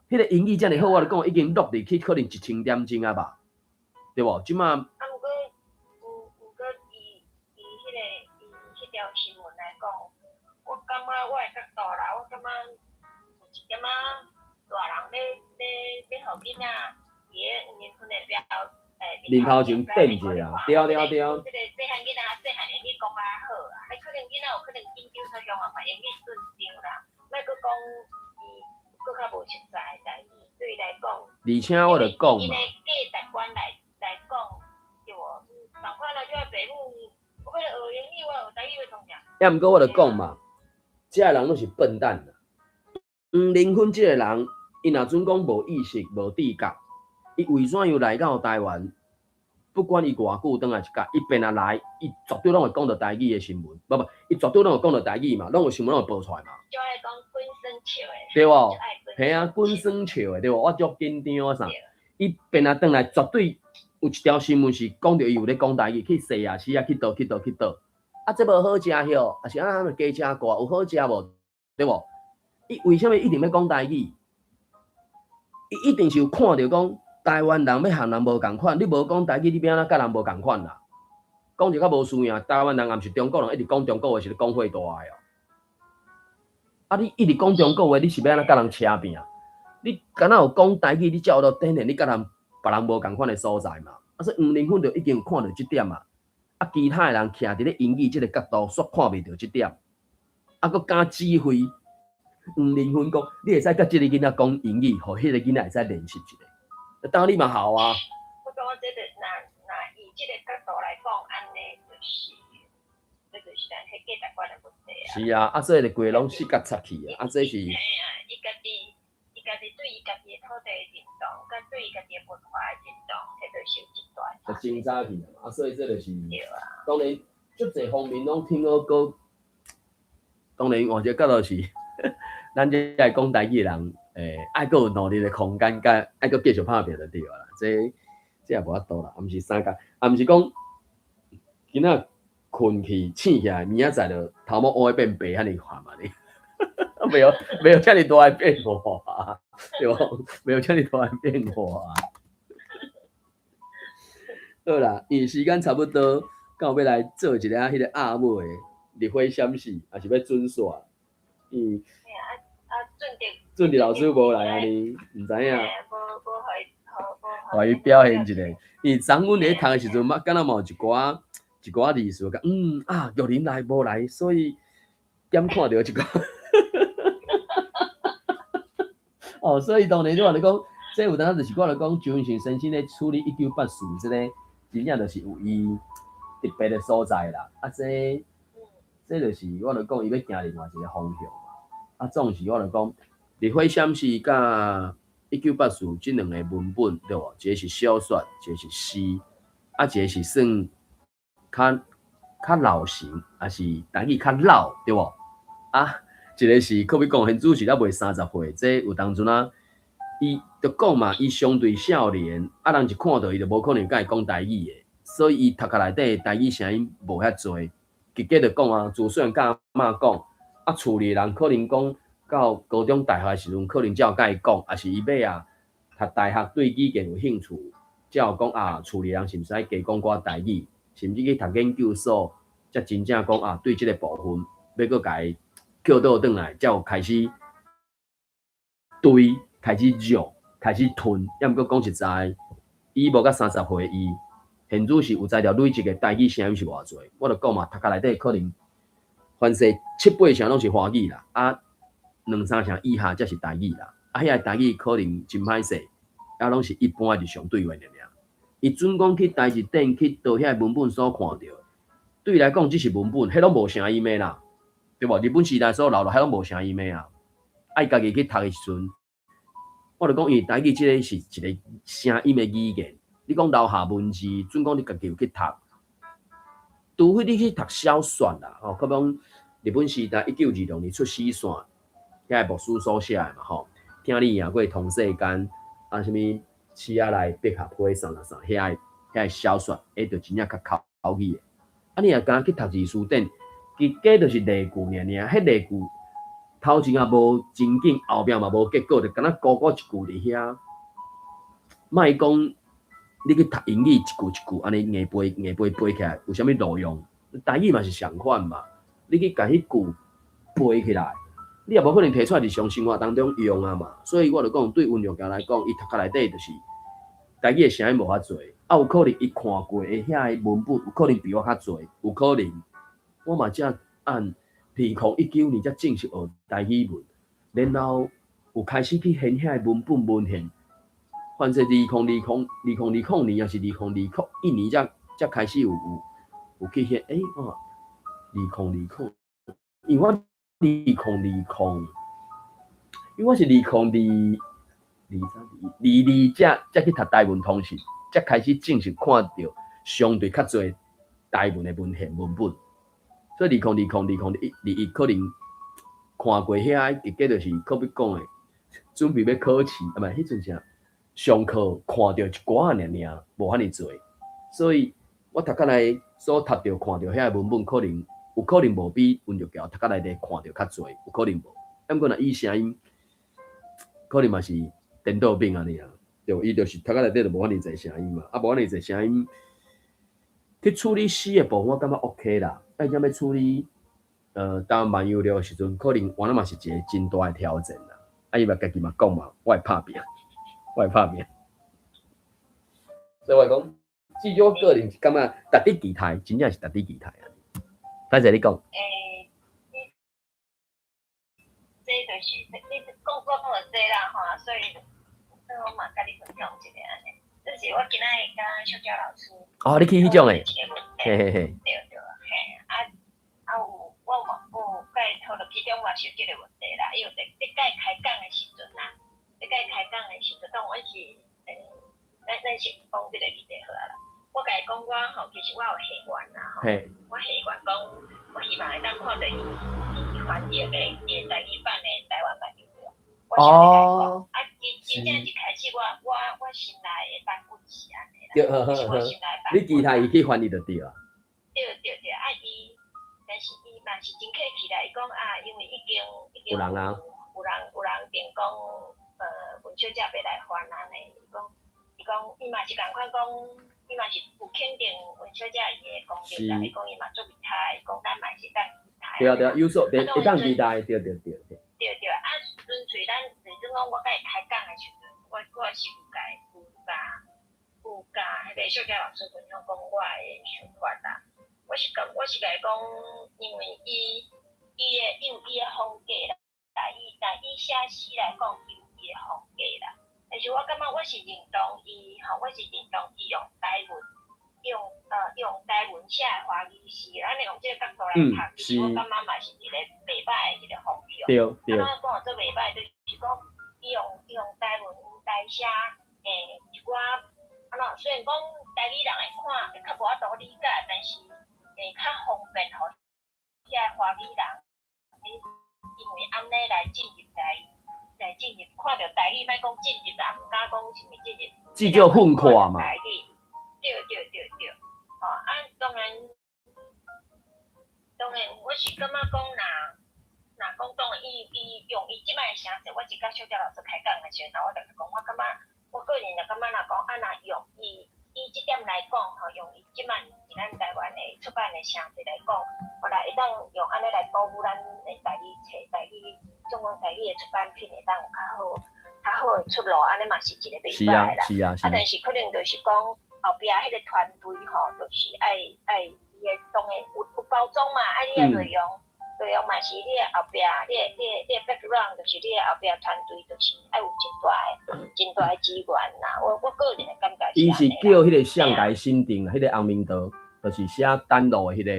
迄个英语遮尔好，我就讲已经录入去，可能1000点钟啊吧，对无？即马。新闻来讲，我感觉我的角度啦，我感觉有一点仔大人咧互囡仔伫咧黄玲芬的表面头前变一下啊，对。这个细汉囡仔细汉英语讲较好啊，你可能囡仔有可能紧张所用啊嘛，英语顺畅啦，莫搁讲伊搁较无熟悉的代志，对伊来讲。而且我就讲嘛。因为价值观来讲，对无？同款啦，就要父母。要毋过我就讲嘛，遮人拢是笨蛋啦。黄玲芬这个人，伊若准讲无意识、无知觉，伊为啥又来到台湾？不管伊偌久倒来一届，伊便来，伊绝对拢会讲到台语的新闻，不，伊绝对拢会讲到台语嘛，拢有新闻拢会报出来嘛。就爱讲滚生笑的，对无？系啊，滚生笑的，对无？我足紧张啊啥？伊便倒来，绝对有一条新闻是讲到伊有咧讲台语，去西亚市啊，去倒。啊，这无好食哟，啊是啊，加吃寡有好食无？对无？伊为什么一定要讲台语？伊一定是有看到讲。台湾人要和人无共款，你无讲台语，你变哪甲人无共款啦？讲一较无输赢，台湾人也毋是中国人，一直讲中国话是咧讲会大诶哦。啊，你一直讲中国话，你是要哪甲人车拼？你敢若有讲台语，你才有到展现你甲人别人无共款诶所在嘛？啊，所以黄玲芬就已经有看到即点嘛。啊，其他诶人徛伫咧英语即个角度，煞看袂到即点。啊，佫敢指挥黄玲芬讲，你会使甲即个囡仔讲英语，互迄个囡仔会使练习一下。当然嘛好啊！我感觉这个，那以这个角度来讲，安尼就是咱迄价值观的问题啊。是啊，啊，所以就规拢四角插去啊，啊，这是。哎呀，伊家己对伊家己的土地的认同，甲对伊家己的文化的认同，迄就是有一段。就真早去啊，所以这就是。对啊。当然，足侪方面拢听我讲。当然，换一个角度是，咱这爱讲台语的人。爱阁有努力的空间，甲爱阁继续拍拼就对啦。这也无法度啦，毋是三角，啊毋是讲今仔困去醒起来，明仔载就头毛乌变白，遐尼快嘛你？没有遮尼大的变化，对无？没有遮尼大的变化。好啦，因为时间差不多，到要来做一个迄个暗尾的日火闪死，还是要准煞？准的老师无来啊你，毋知影。互伊表现一下。因为昨阮伫咧读的时阵，敢若嘛有一寡字数讲，玉林来无来，所以点看到一个。哦，所以当然我来讲，这有当就是我来讲，周文成先生咧处理1984这个，真正就是有伊特别的所在啦。啊，这就是我来讲，伊要行另外一个方向嘛。啊，总是我来讲。日火闪死甲1984这两个文本对无？一个是小说，一个是诗，啊，一个是算较老型，还是台语较老对无？啊，一个是可比讲现主是才未30岁，这有当阵啊，伊就讲嘛，伊相对少年，啊，人一看到伊就无可能甲伊讲台语的，所以伊读壳内底台语声音无遐侪，直接就讲啊，自细汉甲阿嬷讲，啊，厝里人可能讲。到高中、大学的时阵，可能才有甲伊讲，也是伊要啊，读大学对语言有兴趣，才有讲啊，厝里人是毋是爱加讲寡台语，甚至去读研究所，才真正讲啊，对即个部分要搁甲伊捡倒转来，才有开始对，开始入，开始吞。要毋过讲实在，伊无到30岁，伊现主是有才调累积的台语声音是偌济，我著讲嘛，读壳内底可能凡是7、8成拢是华语啦，啊。2、3成以下才是台语啦，啊，遐台语可能真歹势，啊，拢是一般日常对话尔。伊准讲去台字典去倒遐文本所看到，对伊来讲只是文本，迄拢无声音的啦，对无？日本时代所留落迄拢无声音的啊。伊家己去读的时阵，我著讲，因为台语即个是一个声音的语言，你讲留下文字，准讲你家己有去读，除非你去读小说啦，可能日本时代1926年出死线。遐个牧师所写的嘛吼，听你赢过同世间啊，什物市仔内笔下批啥，遐个小说，就真正较口语的。啊，你若敢去读字词典，其假就是例句尔，迄例句头前也无真紧，后壁嘛无结果，就敢若高一句伫遐。莫讲你去读英语一句一句，安尼硬背起来，有啥物路用？台语嘛是相反嘛，你去甲迄句背起来。你也无可能摕出来日常生活当中用啊嘛，所以我就讲对温柔家来讲，伊读壳内底就是台语的声音无遐侪，啊有可能伊看过的遐个文本，有可能比我较侪，有可能我嘛才按2019年才正式学台语文，然后有开始去现遐个文本文献，反正2020年也是2021年才开始有去现2020，因为我。2020因为我是2022才去读台文通识，才开始正式看到相对较侪台文的文献文本。所以2021可能看过遐，结果就是可比讲的，准备要考试，啊，唔，迄阵啥上课看到一寡仔尔，无遐尼侪。所以我读下来所读到看到遐文本，可能有可能无比温柔桥读下来咧看到较侪，有可能无。毋过若以声音，可能嘛是颠倒病安尼啊。对，伊就是读下内底就无遐尼侪声音嘛，啊，无遐尼侪声音去处理诗的部分，我感觉 OK 啦。但要处理当漫游了的时阵，可能我那嘛是一个真大的挑战啦。啊，伊嘛家己嘛讲嘛，我会拍拼。所以我讲，至少我个人是感觉值得期待，真正是值得期待啊。歹势你讲。这就是你讲到这啦吼，所以我嘛甲你分享一个安尼，就是我今仔日甲小娇老师。哦，你去迄种诶。嘿嘿嘿。对，嘿，我嘛有甲伊讨论，其中嘛是即个问题啦。因为你甲伊开讲诶时阵啦，当我是咱是讲即个议题好啊啦。我甲伊讲我吼，其实我有下愿啦吼，我下愿讲，我希望会当看到伊翻译的第二版的台湾版游了。我想甲伊讲，啊，真正一开始我心内的版本是安尼啦，是我心内版本。你期待伊去翻译就对啊。对，啊伊，但是伊嘛是真客气啦，伊讲啊，因为已经有人啊，有人定讲文小姐要来翻安尼，伊讲伊嘛是共款讲。伊嘛是有肯定文小姐伊的功力啦，伊讲伊嘛足厉害，伊讲咱嘛是当期待。对，有所会当期待，对。对，啊，纯粹咱就是讲我甲伊开讲的时阵，我是有甲迄个小姐老师分享讲我的想法啦。我是甲伊讲，因为伊有伊的风格啦，伊写诗来讲有伊的风格啦。但是我感觉我是认同伊吼，用台文写华语诗，咱用这个角度来读，其实我感觉嘛是一个袂歹的一个方向。对。啊，讲做袂歹，就是讲伊用台文来写一寡虽然讲台语人会看会较无法度理解，但是较方便互写华语人，因为安尼来进入看到台语，莫讲进入啦，毋敢讲是物进入。至少混看嘛。台语，对。哦，啊，当然，我是感觉讲若讲伊用伊即摆声势，我是甲小娇老师开讲的时阵，我就讲，我感觉我个人就感觉若讲若用伊即点来讲吼，用伊即摆是咱台湾的出版的声势来讲，我来会当用安尼来保护咱的台语中文台语的出版品会当有较好的出路，安尼嘛是一个袂歹啦。是啊。但是可能就是讲后壁迄个团队吼，就是爱伊的当然有包装嘛，你的内容嘛是你的后壁，你的 background 就是你的后壁团队就是爱有真大的资源啦。我个人的感觉是。伊是叫迄个上台审定，迄个洪明德，就是写单路的迄个。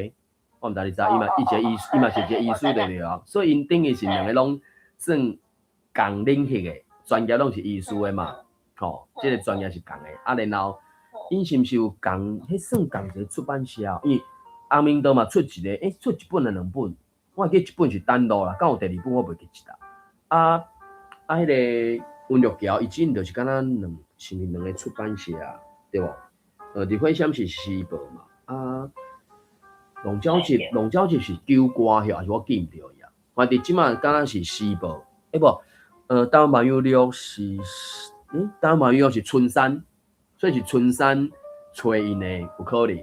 我毋知你知，伊嘛是一个医师对了，所以因等于是两个拢算共领域的，专业拢是医师的嘛，吼，即个专业是共的。啊，然后因是毋是有共，迄算共一个出版社？因为洪明德嘛出一个，出一本啊两本，我记一本是单路啦，敢有第二本我袂记一啦。迄个温玉桥，伊真就是敢若两个出版社，对无？李慧香是时报嘛，龙娇集是九歌遐，还是我记唔着伊啊？反正即马敢若是时报，台湾漫游录是，台湾漫游录是春山，所以是春山找因的有可能，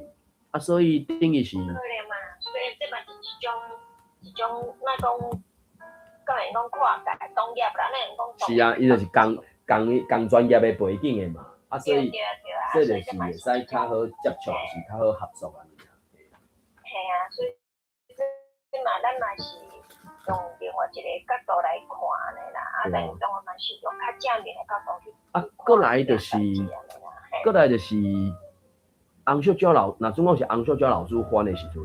所以等于是。可能嘛，所以这嘛是一种那种，甲人讲跨界农业啦，那人讲。是啊，伊就是共专业的背景的嘛，所以这就是会使较好接触，是较好合作啊。嘿啊，所以咱嘛是用另外一个角度来看的啦，但是当然嘛是用较正面的角度去。过来就是洪秀娇若总讲是洪秀娇老师翻的时阵，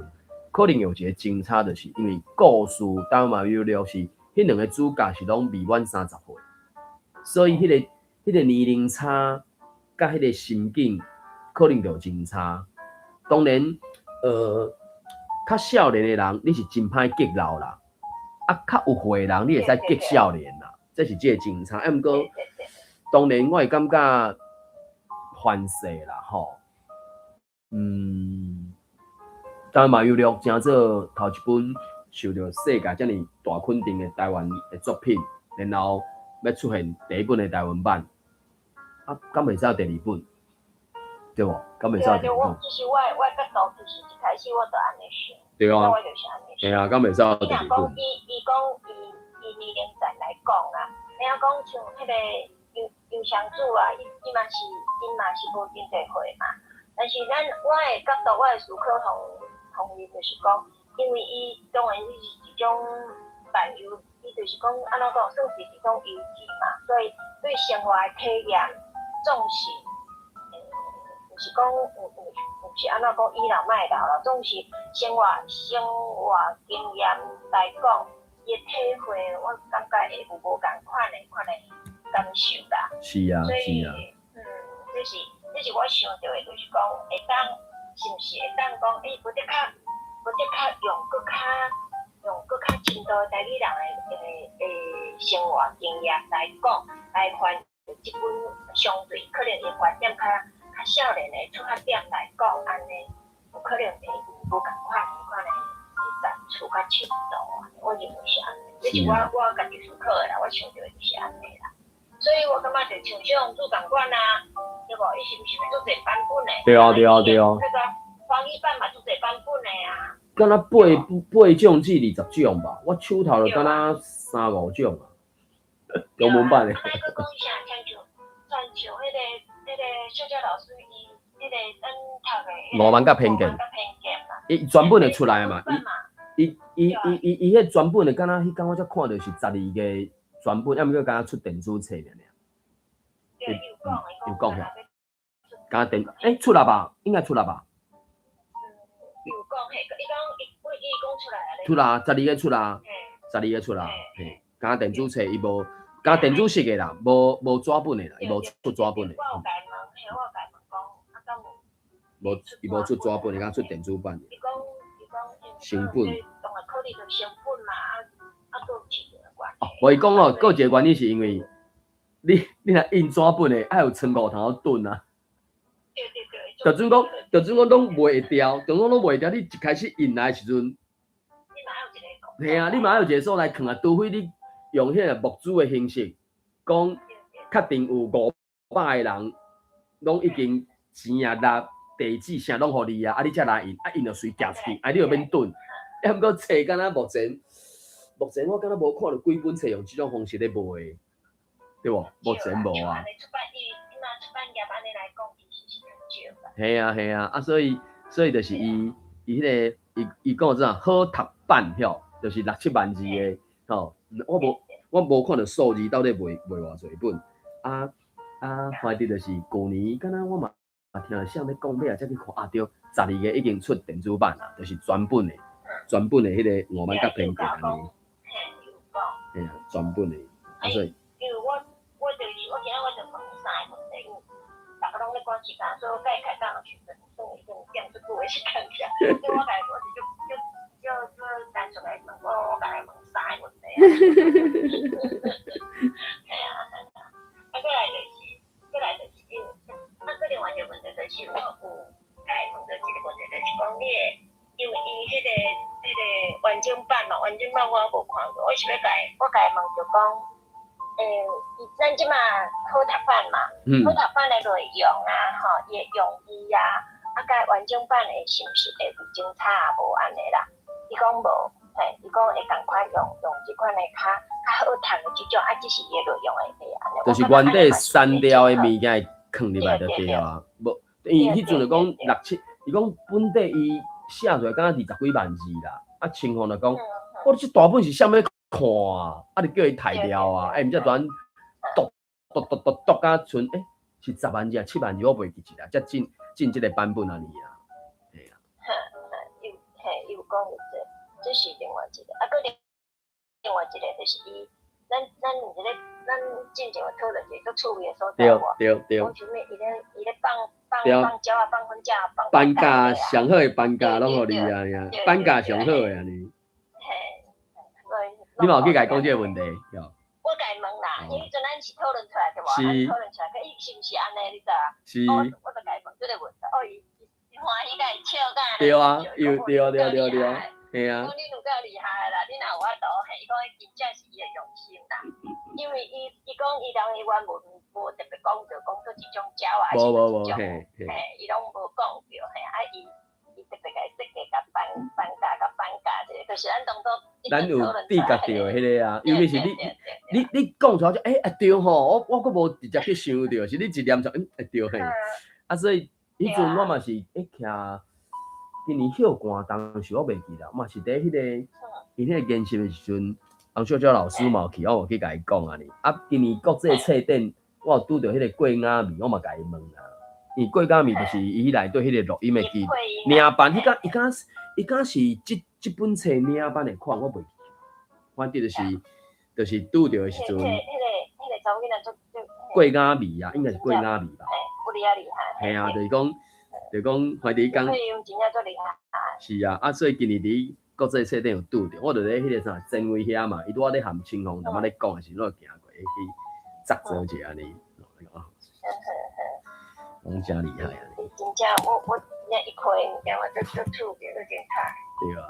可能有一个精差，就是因为故事台湾漫游录是迄迄两个主角是拢未满30岁，所以迄个年龄差甲迄个心境可能就真差。当然，较少年的人你是真歹激老啦，啊，较有岁的人你会使激少年啦，这是这个真差。啊，毋过当然我会感觉反射啦，吼，当然嘛有录真做头一本受到世界遮尔大肯定的台湾的作品，然后要出现第一本的台湾版，啊，敢袂使有第二本，对无？敢袂使有第二本？其实我角度其实一开始我就安尼想，对啊，我就是安尼想。对啊，敢袂使有第二本？伊讲以年龄层来讲啊，你啊讲像迄个杨湘子啊，伊嘛是无真侪岁嘛，但是我的角度，我的思考同伊就是讲，因为伊当然伊是一种伴游，伊就是讲安怎讲，算是一种游记嘛，所以对生活的体验总是，就是讲有是安怎讲倚老卖老啦，总是生活经验来讲，伊体会我感觉会有无共款的感受啦。是啊，是啊。这是我想到的，就是讲会当是毋是会当讲，要得较用搁较深度台语人的生活经验来讲，来还这本相对可能伊观点较少年的出发点来讲，安尼有可能会有无共款的展出较深度啊。我认为是安尼，这是我家己思考的啦，我想到的就是安尼啦。所以我感觉就像像主管官啊，对无？伊是毋是有做侪版本的？对啊。那个华语版嘛做侪版本的啊。敢若8种至20种吧，我手头就敢若3、5种啊。中文版的。啊，那个讲啥？像迄个小佳老师伊迄个咱读的。傲慢甲偏见。伊全本就出来嘛，伊迄全本的敢若迄天我才看到是12个。全本，要毋过敢若出电子册尔。有讲遐。敢出啦吧？应该出啦吧？有讲嘿，伊讲出来了。出啦，12个出啦，12个出啦，嘿，敢若电子册伊无，敢若电子式的啦，无纸本的啦，伊无出纸本的。我甲伊问，我甲伊问讲，啊，敢无？伊无出纸本的，敢出电子版的。伊讲，成本。当然考虑到成本嘛，啊，都有钱。无伊讲哦，还有一个原因是因为你若印纸本的，爱有存5头吨啊。对。就准讲拢卖会掉，你一开始印来的时阵，嘿啊，你嘛有一个所在藏啊，除非你用迄个木子的形式，讲确定有500个人拢已经钱啊、地址啥拢互你啊，你才来印，啊印就随寄出去，啊你就免囤。抑毋过册敢若目前我敢若无看到几本册用这种方式咧卖的，对无？目前无啊。嘿啊，所以就是伊迄个伊讲啥好读版票，就是6、7万字的吼。我无看到数字到底卖偌济本啊，反正就是去年敢若我嘛听了谁咧讲尾啊，才去看啊，对，12个已经出电子版啦，就是全本的迄个傲慢甲偏见安尼。嘿啊，全本的，啊所以。因为我就是我今仔我就问3个问题，因为大家拢咧赶时间，所以我甲伊开档去，算已经点出久的时间去，所以我甲伊我就单纯来问，我甲伊问3个问题啊。系啊，啊，过来就是因为，啊，另外一个问题就是我有甲伊问到一个问题，就是讲你的，因为伊迄个完整版嘛，完整版我无看过，我是要甲伊问就讲。咱即马好读版嘛，好读版的内容啊，吼，伊的用意啊，甲完整版的是毋是会有精差啊？无安尼啦。伊讲无，嘿，伊讲会共款用即款的较好读的即种，只是伊的内容会安尼。就是原底删掉的物件会放入来就对啊，无，伊迄阵就讲6、7，伊讲本底伊写出来敢若20几万字啦，啊，情况就讲，我这大本是啥物？看啊，就叫伊抬掉啊，毋则转读甲剩是10万字啊、7万字，我袂记一啦，才进即个版本安尼啊，嘿啊。有讲有这是另外一个，啊，搁另另外一个就是伊，咱进前有讨论一个趣味的所在对无？对。讲什么？伊咧放鸟啊，放粉架，放班价上好的班价拢互你啊，班价上好的啊你。嘿，你嘛有去甲伊讲这个问题？有。我甲伊问啦，因为迄阵咱是讨论出来对无？咱讨论出来，伊是毋是安尼？你知啊？是。我就甲伊问这个问题，伊欢喜甲伊笑甲。对啊，对，嘿啊。讲你有够厉害啦，你若有法度，伊讲伊真正是伊的用心啦。因为伊讲伊人伊原无特别讲着讲做一种鸟啊，还是一种伊拢无讲着伊特别甲伊设计甲班价这个，就是咱当初咱有知觉到的迄个啊，尤其是你讲出来就对吼，我佫无直接去想到，是你一念就会对嘿。啊，所以迄阵我嘛是徛今年休寒，当时我袂记啦，嘛是伫迄个因迄个研习的时阵，洪小娇老师嘛有去，我有去甲伊讲啊哩。啊，今年国际册展，我有拄着迄个桂雅米，我嘛甲伊问啊。因为桂雅米就是伊内底迄个录音的机，领班伊敢是即本册领班的款，我袂记。反正就是拄着的时阵。迄个查某囡仔做桂雅米啊，应该是桂雅米吧。有厉害。嘿啊，就是讲，反正伊讲。是啊，所以今年伫国际册展有拄着，我就咧迄个啥前卫遐嘛，伊拄仔咧含清风，他妈咧讲的时候，我行过去扎做者安尼。拢真厉害啊！真正我那一块物件，我做厝着有点差。对啊。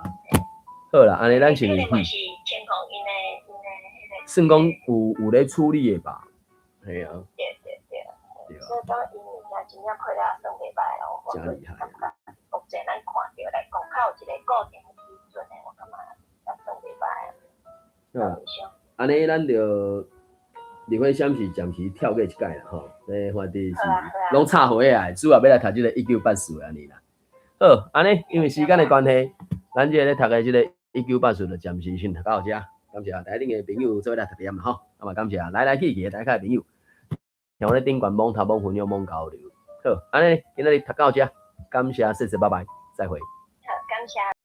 好啦，安尼咱先。是天空因的迄个。算讲有咧处理的吧？系啊。对。所以讲因物件真正配合算袂歹咯。真厉害。国际咱看着来讲，较有一个固定的基准的，我感觉算袂歹啊。安尼咱就。立火闪是暂时跳过一届啦吼，反正是拢插回来，主要要来读这个1984安尼啦。好，安尼因为时间的关系，咱这个咧读的这个1984就暂时先读到这，感谢台顶的朋友做来读点啦吼，啊嘛感谢来去的大家的朋友，像我咧顶悬网头网分享网交流。好，安尼今日读到这，感谢，谢谢，拜拜，再会。好，感谢。